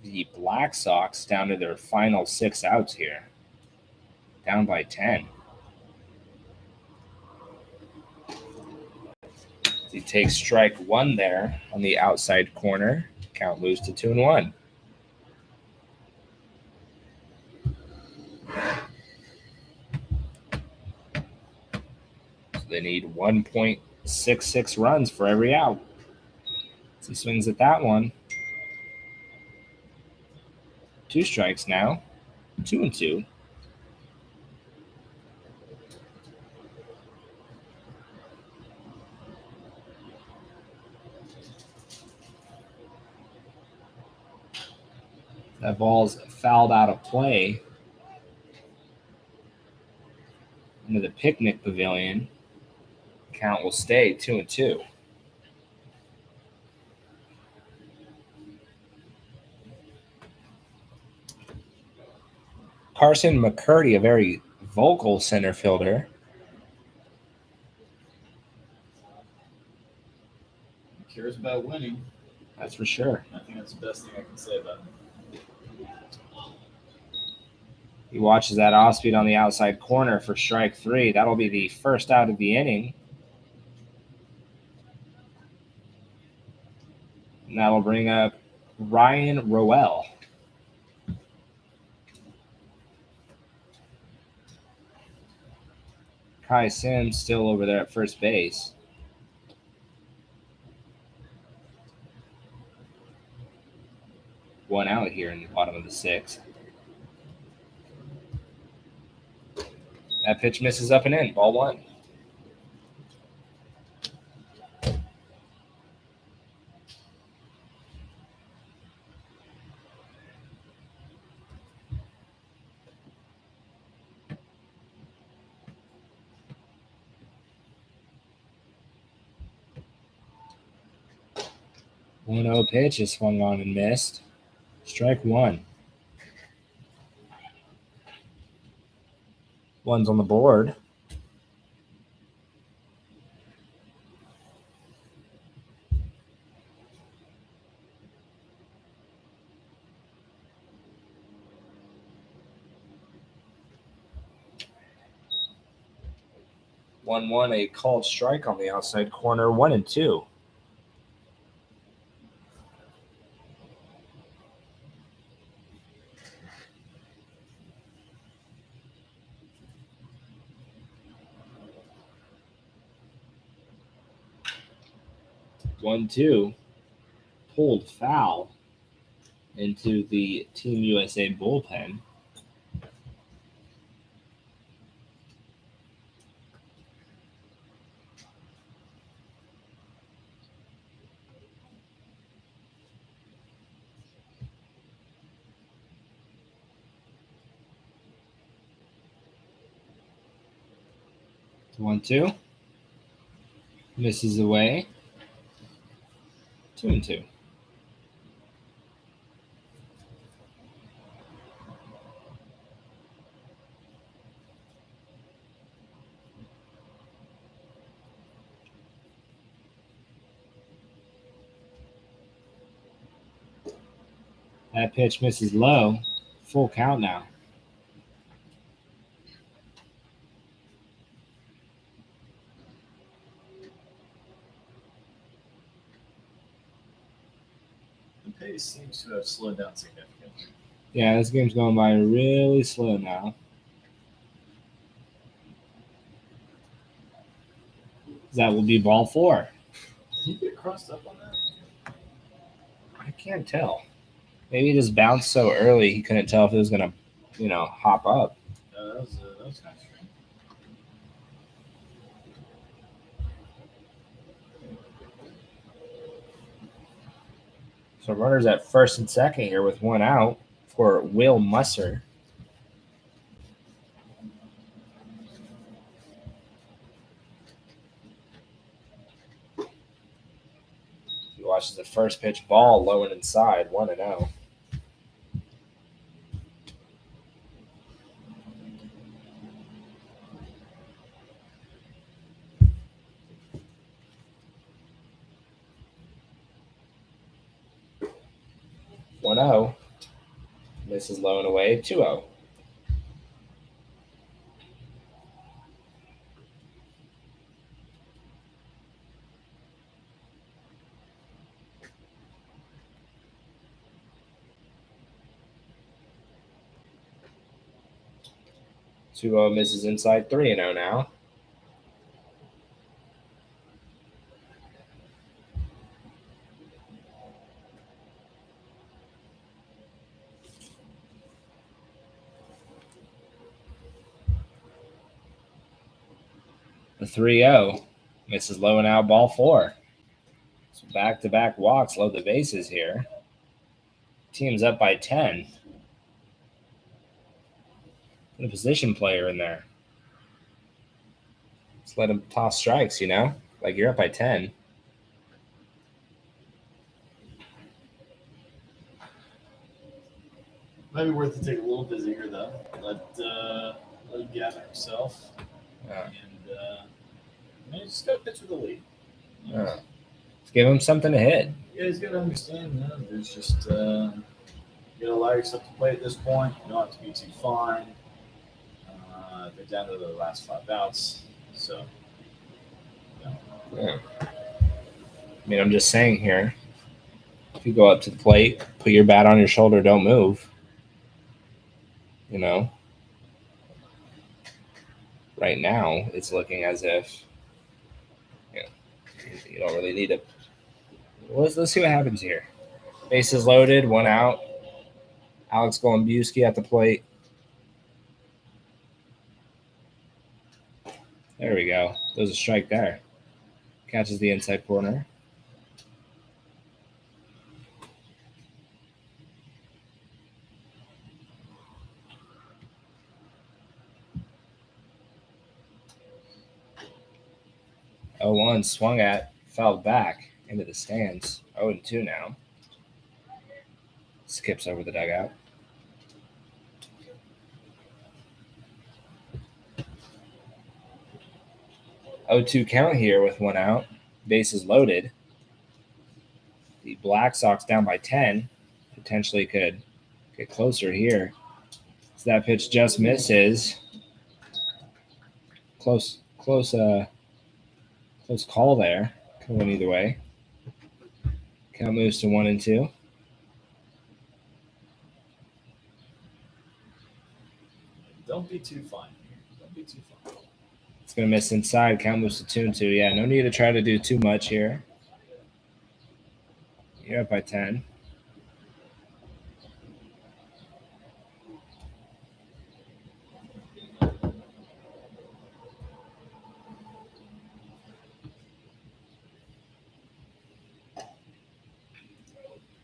Speaker 1: The Black Sox down to their final 6 outs here. Down by 10. He takes strike one there on the outside corner. Count moves to 2-1. So they need 1.66 runs for every out. So he swings at that one. 2 strikes now. 2-2. That ball's fouled out of play into the picnic pavilion. Count will stay 2-2. Carson McCurdy, a very vocal center fielder.
Speaker 2: He cares about winning.
Speaker 1: That's for sure.
Speaker 2: I think that's the best thing I can say about him.
Speaker 1: He watches that off speed on the outside corner for strike 3. That'll be the first out of the inning. And that'll bring up Ryan Rowell. Kai Sims still over there at first base. One out here in the bottom of the 6th. That pitch misses up and in. Ball 1. One 0 pitch is swung on and missed. Strike 1. One's on the board. 1-1, a called strike on the outside corner, 1-2. One, two, pulled foul into the Team USA bullpen. One, two. Misses away. 2-2. That pitch misses low. Full count now.
Speaker 2: The pace seems to have slowed down significantly.
Speaker 1: Yeah, this game's going by really slow now. That will be ball 4.
Speaker 2: Did he get crossed up on that?
Speaker 1: I can't tell. Maybe he just bounced so early he couldn't tell if it was going to, hop up.
Speaker 2: That was kind of strange.
Speaker 1: So runners at first and second here with 1 out for Will Musser. He watches the first pitch ball low and inside, 1-0. Misses low and away, 2-0. Misses inside, 3-0 now. The 3-0 misses low and out, ball 4. So back-to-back walks load the bases here. Team's up by 10. Put a position player in there. Just let him toss strikes, like you're up by 10.
Speaker 2: Might be worth to take a little visit here, though. Let him gather himself.
Speaker 1: Yeah.
Speaker 2: And just got to pitch with the lead.
Speaker 1: Yeah. Let's give him something to hit.
Speaker 2: Yeah, he's got to understand, there's just, you got to allow yourself to play at this point. You don't have to be too fine. They're down to the last 5 outs. So,
Speaker 1: Yeah. I'm just saying here, if you go up to the plate, put your bat on your shoulder, don't move. Right now, it's looking as if you don't really need it. Let's see what happens here. Bases loaded, 1 out. Alex Golombuski at the plate. There we go. There's a strike there. Catches the inside corner. Oh, 1 swung at, fell back into the stands. 0-2 now. Skips over the dugout. Oh, 2 count here with 1 out. Bases loaded. The Black Sox down by 10. Potentially could get closer here. So that pitch just misses. Close close call there. Could have went either way. Count moves to 1-2.
Speaker 2: Don't be too fine here. Don't be too fine.
Speaker 1: It's going to miss inside. Count moves to 2-2. Yeah, no need to try to do too much here. You're up by 10.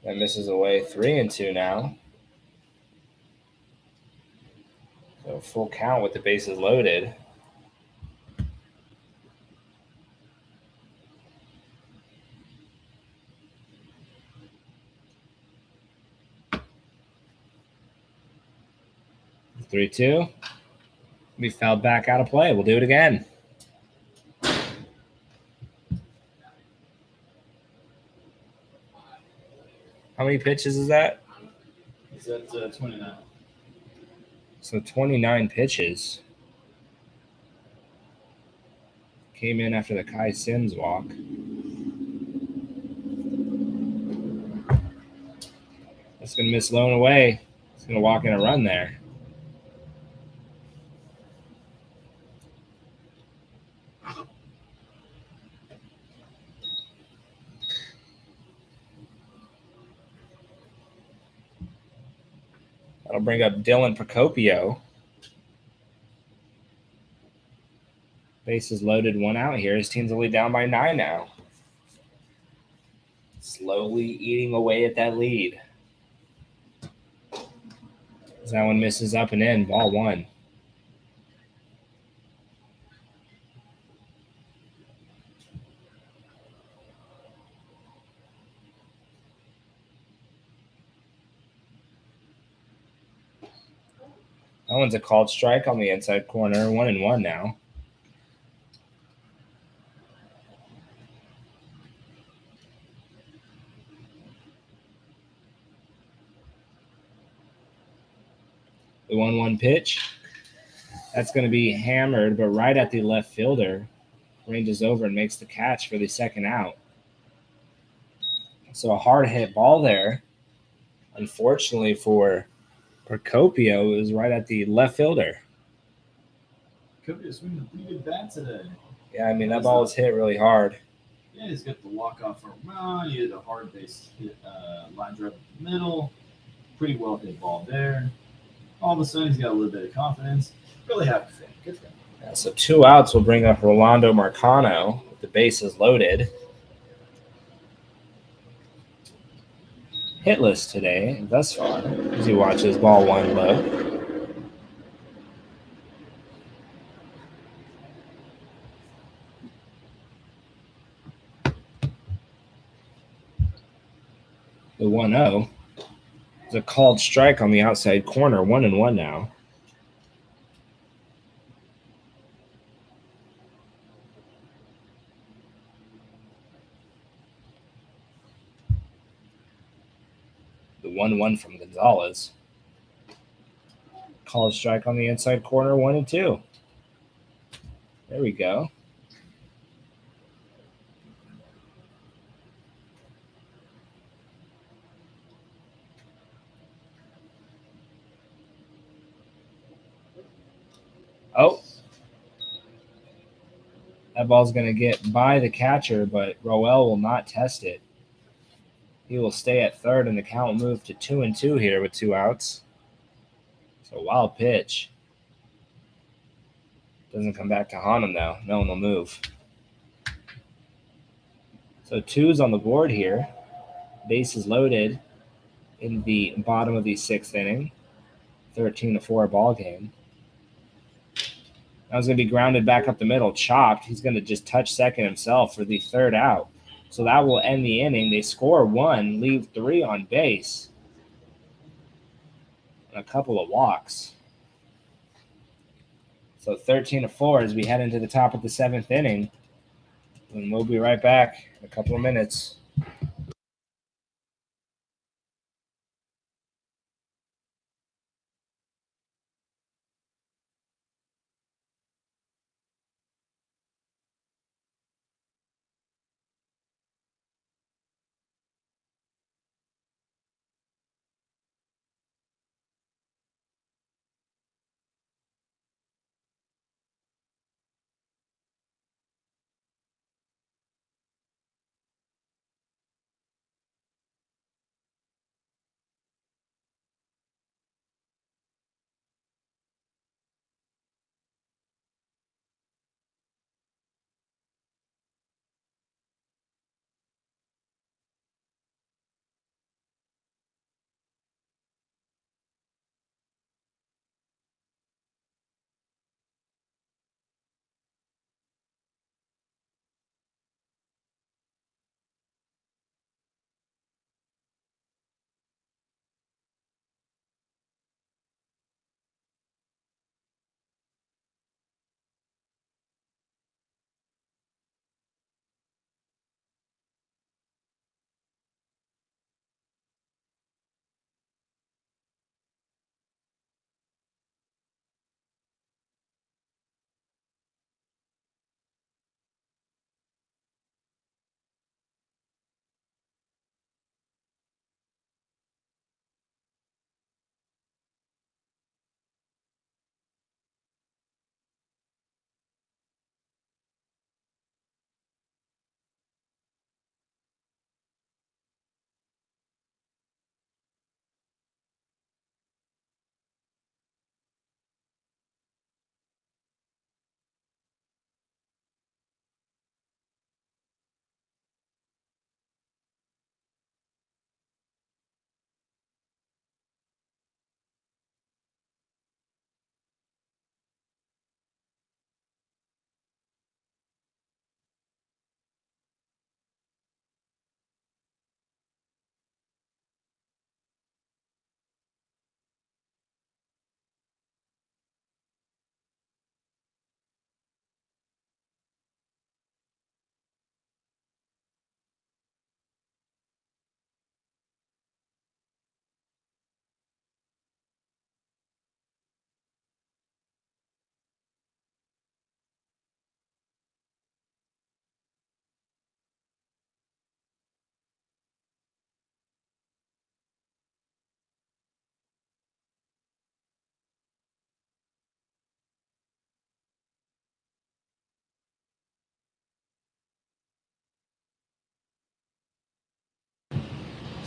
Speaker 1: That misses away. 3-2 now. So full count with the bases loaded. Three, 2. We fouled back out of play. We'll do it again. How many pitches is that?
Speaker 2: Is that 29?
Speaker 1: So 29 pitches. Came in after the Kai Sims walk. That's going to miss Malone away. It's going to walk in a run there. That'll bring up Dylan Procopio. Bases loaded, 1 out here. His team's only down by 9 now. Slowly eating away at that lead. That one misses up and in. Ball 1. That one's a called strike on the inside corner. 1-1 now. The 1-1 pitch. That's going to be hammered, but right at the left fielder. Ranges over and makes the catch for the second out. So a hard hit ball there. Unfortunately for Procopio, it was right at the left fielder.
Speaker 2: Procopio's swinging a pretty good bat today.
Speaker 1: Yeah, I mean, that ball was hit really hard.
Speaker 2: Yeah, he's got the walk-off for a run. He had a hard base hit, line drive in the middle. Pretty well hit ball there. All of a sudden, he's got a little bit of confidence. Really happy for him. Good for him.
Speaker 1: Yeah, so 2 outs will bring up Rolando Marcano with the bases loaded. Hitless today thus far as he watches ball 1 low. The 1-0 is a called strike on the outside corner. 1-1 now. The 1-1 from Gonzalez. Called strike on the inside corner. 1-2. There we go. Oh. That ball's going to get by the catcher, but Roel will not test it. He will stay at third, and the count will move to 2-2 here with 2 outs. So wild pitch. Doesn't come back to haunt him, though. No one will move. So 2's on the board here. Bases loaded in the bottom of the 6th inning. 13-4 ball game. That was going to be grounded back up the middle, chopped. He's going to just touch second himself for the 3rd out. So that will end the inning. They score 1, leave 3 on base, and a couple of walks. So 13-4 as we head into the top of the 7th inning. And we'll be right back in a couple of minutes.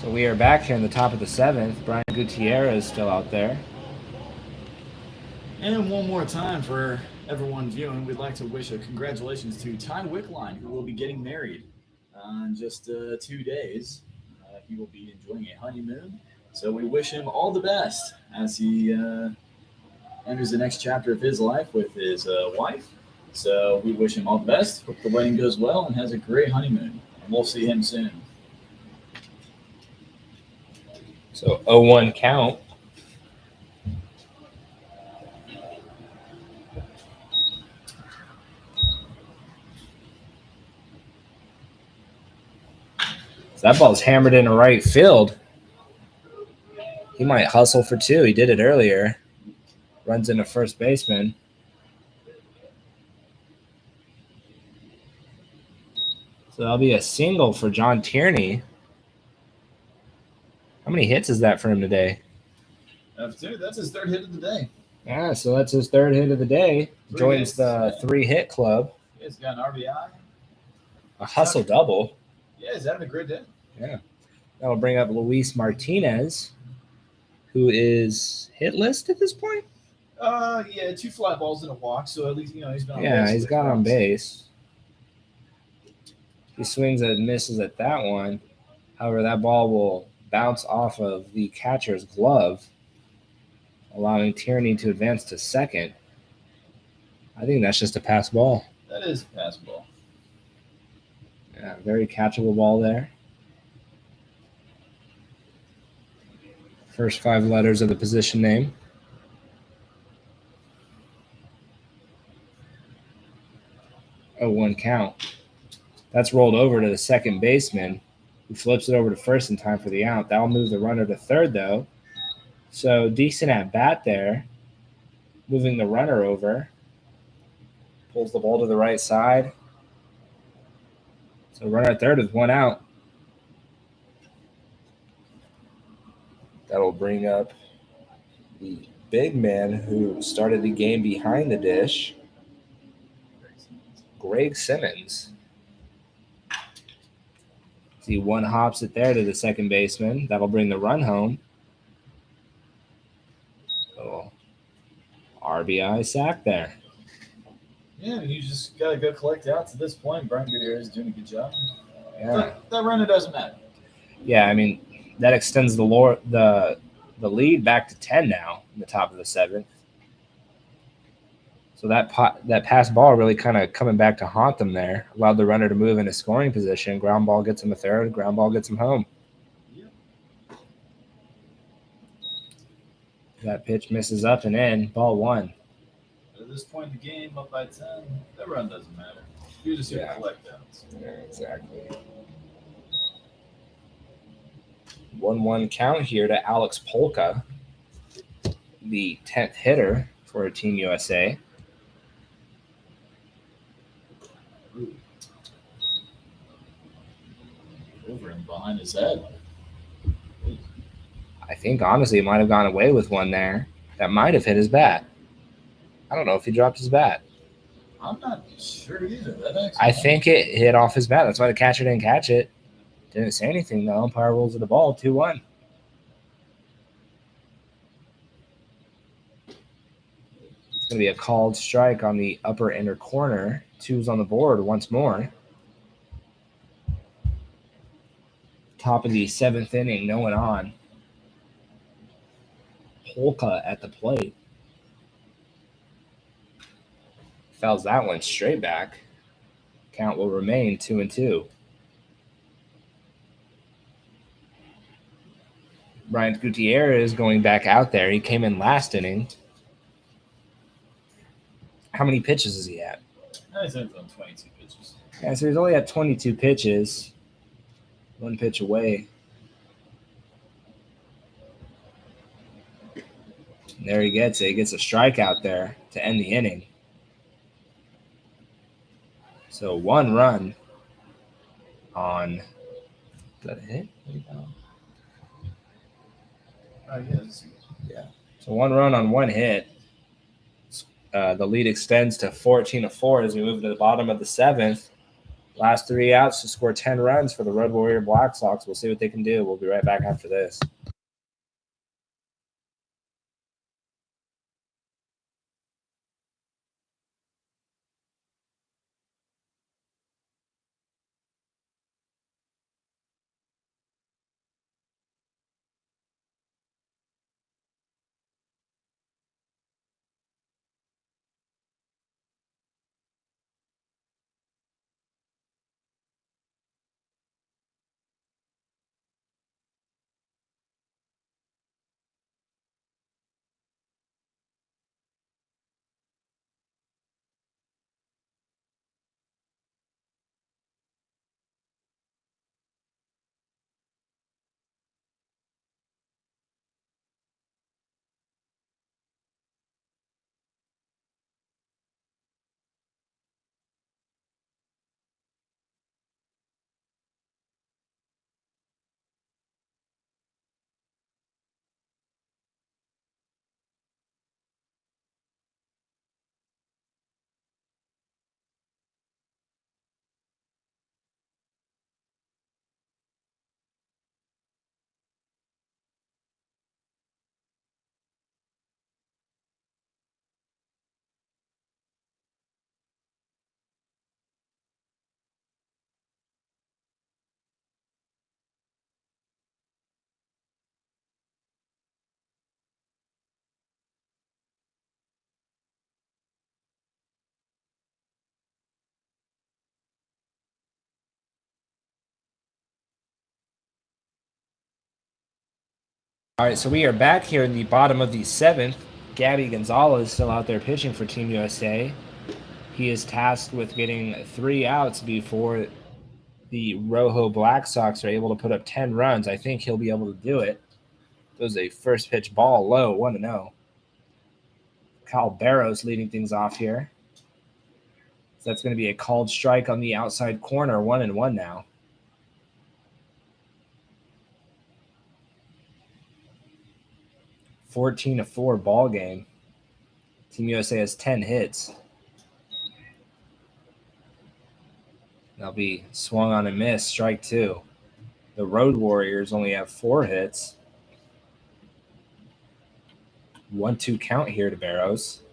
Speaker 1: So we are back here in the top of the 7th. Brian Gutierrez is still out there.
Speaker 2: And one more time for everyone viewing, we'd like to wish a congratulations to Ty Wickline, who will be getting married in just 2 days. He will be enjoying a honeymoon. So we wish him all the best as he enters the next chapter of his life with his wife. So we wish him all the best. Hope the wedding goes well and has a great honeymoon. And we'll see him soon.
Speaker 1: So 0-1 count. So that ball's hammered into right field. He might hustle for 2. He did it earlier. Runs into first baseman. So that'll be a single for John Tierney. How many hits is that for him today?
Speaker 2: That's his 3rd hit of the day.
Speaker 1: Yeah, so that's his 3rd hit of the day.
Speaker 2: 3
Speaker 1: Joins
Speaker 2: hits,
Speaker 1: the 3-hit club.
Speaker 2: He's got an RBI.
Speaker 1: A hustle double.
Speaker 2: Yeah, he's having a great day.
Speaker 1: Yeah. That'll bring up Luis Martinez, who is hitless at this point.
Speaker 2: Yeah, 2 fly balls and a walk, so at least he's been on base.
Speaker 1: Yeah, he's got on base. He swings and misses at that one. However, that ball will bounce off of the catcher's glove, allowing Tierney to advance to second. I think that's just a pass ball.
Speaker 2: That is a pass ball.
Speaker 1: Yeah, very catchable ball there. First 5 letters of the position name. Oh, 1 count. That's rolled over to the second baseman, who flips it over to first in time for the out. That'll move the runner to third, though. So decent at bat there. Moving the runner over. Pulls the ball to the right side. So runner at third with 1 out. That'll bring up the big man who started the game behind the dish, Greg Simmons. See, 1 hops it there to the second baseman. That'll bring the run home. Oh, RBI sack there.
Speaker 2: Yeah, you just got to go collect outs at this point. Brian Gutierrez is doing a good job.
Speaker 1: Yeah.
Speaker 2: That runner doesn't matter.
Speaker 1: Yeah, I mean, that extends the lead back to 10 now in the top of the 7th. So that pass ball really kind of coming back to haunt them there. Allowed the runner to move into scoring position. Ground ball gets him a third. Ground ball gets him home.
Speaker 2: Yep.
Speaker 1: That pitch misses up and in. Ball 1.
Speaker 2: At this point in the game, up by 10, that run doesn't matter. You're just here to collect outs.
Speaker 1: Yeah, exactly. 1-1 count here to Alex Polka, the 10th hitter for Team USA.
Speaker 2: Over and behind his head.
Speaker 1: I think, honestly, it might have gone away with one there. That might have hit his bat. I don't know if he dropped his bat.
Speaker 2: I'm not sure either.
Speaker 1: I think it hit off his bat. That's why the catcher didn't catch it. Didn't say anything, though. Umpire rolls of the ball, 2-1. It's going to be a called strike on the upper inner corner. 2's on the board once more. Top of the 7th inning, no one on. Polka at the plate. Fouls that one straight back. Count will remain 2-2. Brian Gutierrez going back out there. He came in last inning. How many pitches is he at?
Speaker 2: He's on 22 pitches.
Speaker 1: Yeah, so he's only at 22 pitches. 1 pitch away. And there he gets it. He gets a strikeout there to end the inning. So 1 run on. Is that a hit?
Speaker 2: Yes.
Speaker 1: Yeah. So 1 run on 1 hit. The lead extends to 14-4 as we move to the bottom of the 7th. Last 3 outs to score 10 runs for the Road Warrior Black Sox. We'll see what they can do. We'll be right back after this. All right, so we are back here in the bottom of the 7th. Gabby Gonzalez still out there pitching for Team USA. He is tasked with getting 3 outs before the Rojo Black Sox are able to put up 10 runs. I think he'll be able to do it. It was a first pitch ball low, 1-0. Kyle Barrows leading things off here. So that's going to be a called strike on the outside corner, 1-1 now. 14-4 ball game. Team USA has 10 hits. They'll be swung on and missed, strike 2. The Road Warriors only have 4 hits. 1-2 count here to Barrows.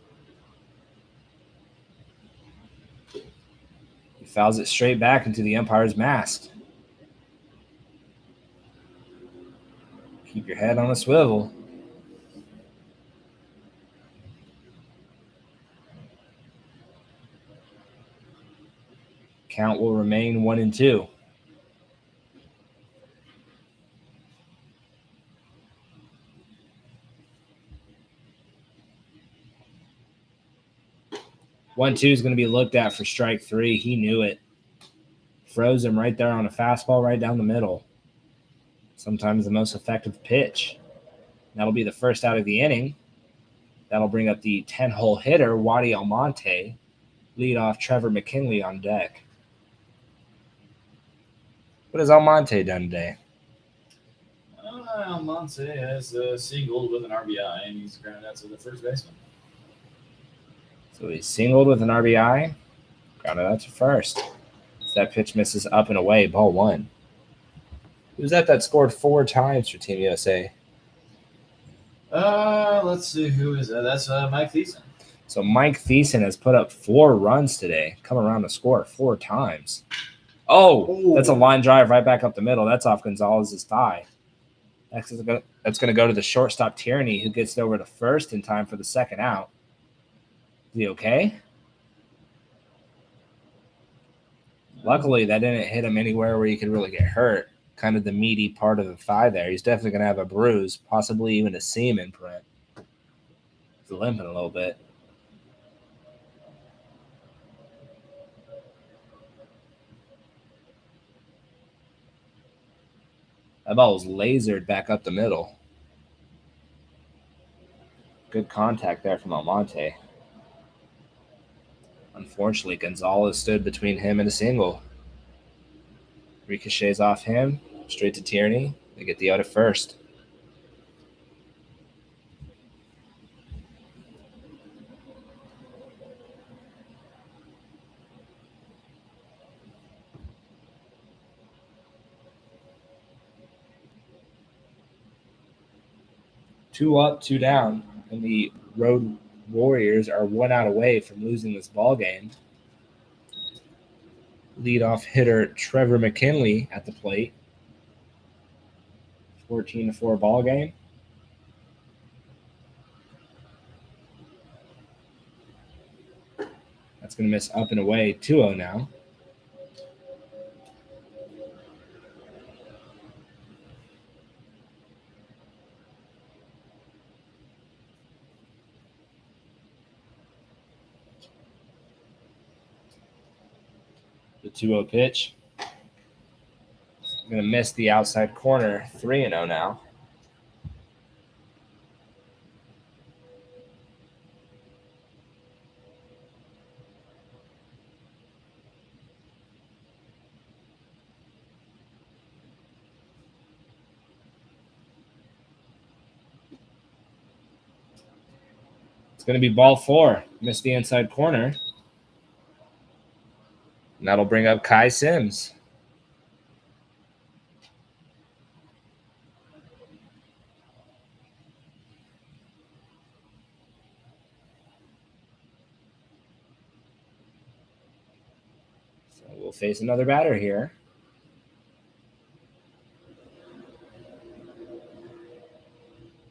Speaker 1: He fouls it straight back into the umpire's mask. Keep your head on a swivel. Count will remain 1-2. One two is going to be looked at for strike 3. He knew it. Froze him right there on a fastball right down the middle. Sometimes the most effective pitch. That'll be the first out of the inning. That'll bring up the 10-hole hitter, Wadi Almonte. Lead off Trevor McKinley on deck. What has Almonte done today?
Speaker 2: Almonte has singled with an RBI, and he's grounded out to the first baseman.
Speaker 1: So he singled with an RBI, grounded out to first. So that pitch misses up and away, ball 1. Who's that scored 4 times for Team USA?
Speaker 2: Let's see, who is that? That's Mike Thiessen.
Speaker 1: So Mike Thiessen has put up 4 runs today, come around to score 4 times. Oh, that's a line drive right back up the middle. That's off Gonzalez's thigh. That's going to go to the shortstop, Tierney, who gets over to first in time for the second out. Is he okay? Luckily, that didn't hit him anywhere where he could really get hurt. Kind of the meaty part of the thigh there. He's definitely going to have a bruise, possibly even a seam imprint. He's limping a little bit. That ball was lasered back up the middle. Good contact there from Almonte. Unfortunately, Gonzalez stood between him and a single. Ricochets off him, straight to Tierney. They get the out at first. 2 up, 2 down, and the Road Warriors are 1 out away from losing this ball game. Leadoff hitter Trevor McKinley at the plate. 14-4 ball game. That's going to miss up and away. 2-0 now. The 2-0 pitch. Going to miss the outside corner. 3-0 now. It's going to be ball 4. Missed the inside corner. And that'll bring up Kai Sims. So we'll face another batter here.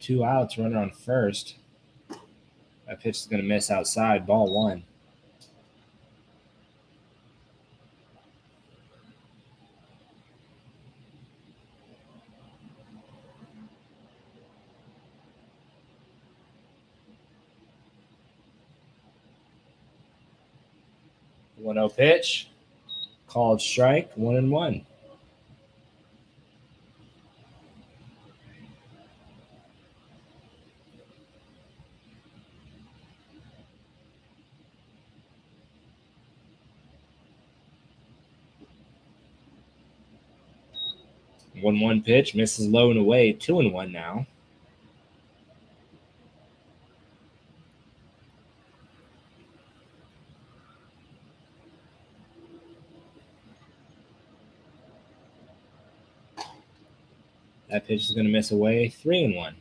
Speaker 1: Two outs, runner on first. That pitch is going to miss outside, ball 1. The 1-0 pitch. Called strike, 1-1. One pitch, misses low and away, 2-1 now. That pitch is going to miss away, 3-1.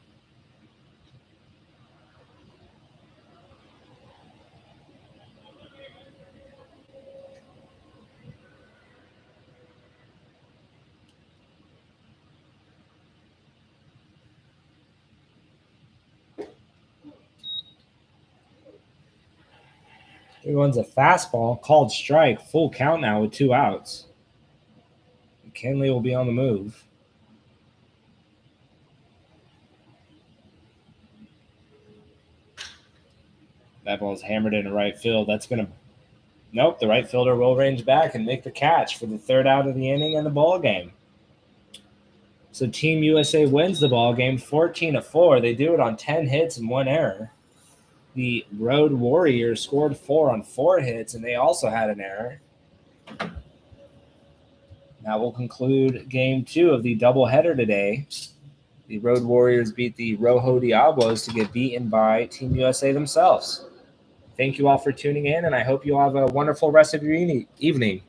Speaker 1: Here one's a fastball, called strike, full count now with 2 outs. McKinley will be on the move. That ball's hammered into right field. That's going to – nope, the right fielder will range back and make the catch for the 3rd out of the inning and the ball game. So Team USA wins the ball game 14-4. They do it on 10 hits and 1 error. The Road Warriors scored 4 on 4 hits, and they also had an error. That will conclude Game 2 of the doubleheader today. The Road Warriors beat the Rojo Diablos to get beaten by Team USA themselves. Thank you all for tuning in, and I hope you all have a wonderful rest of your evening.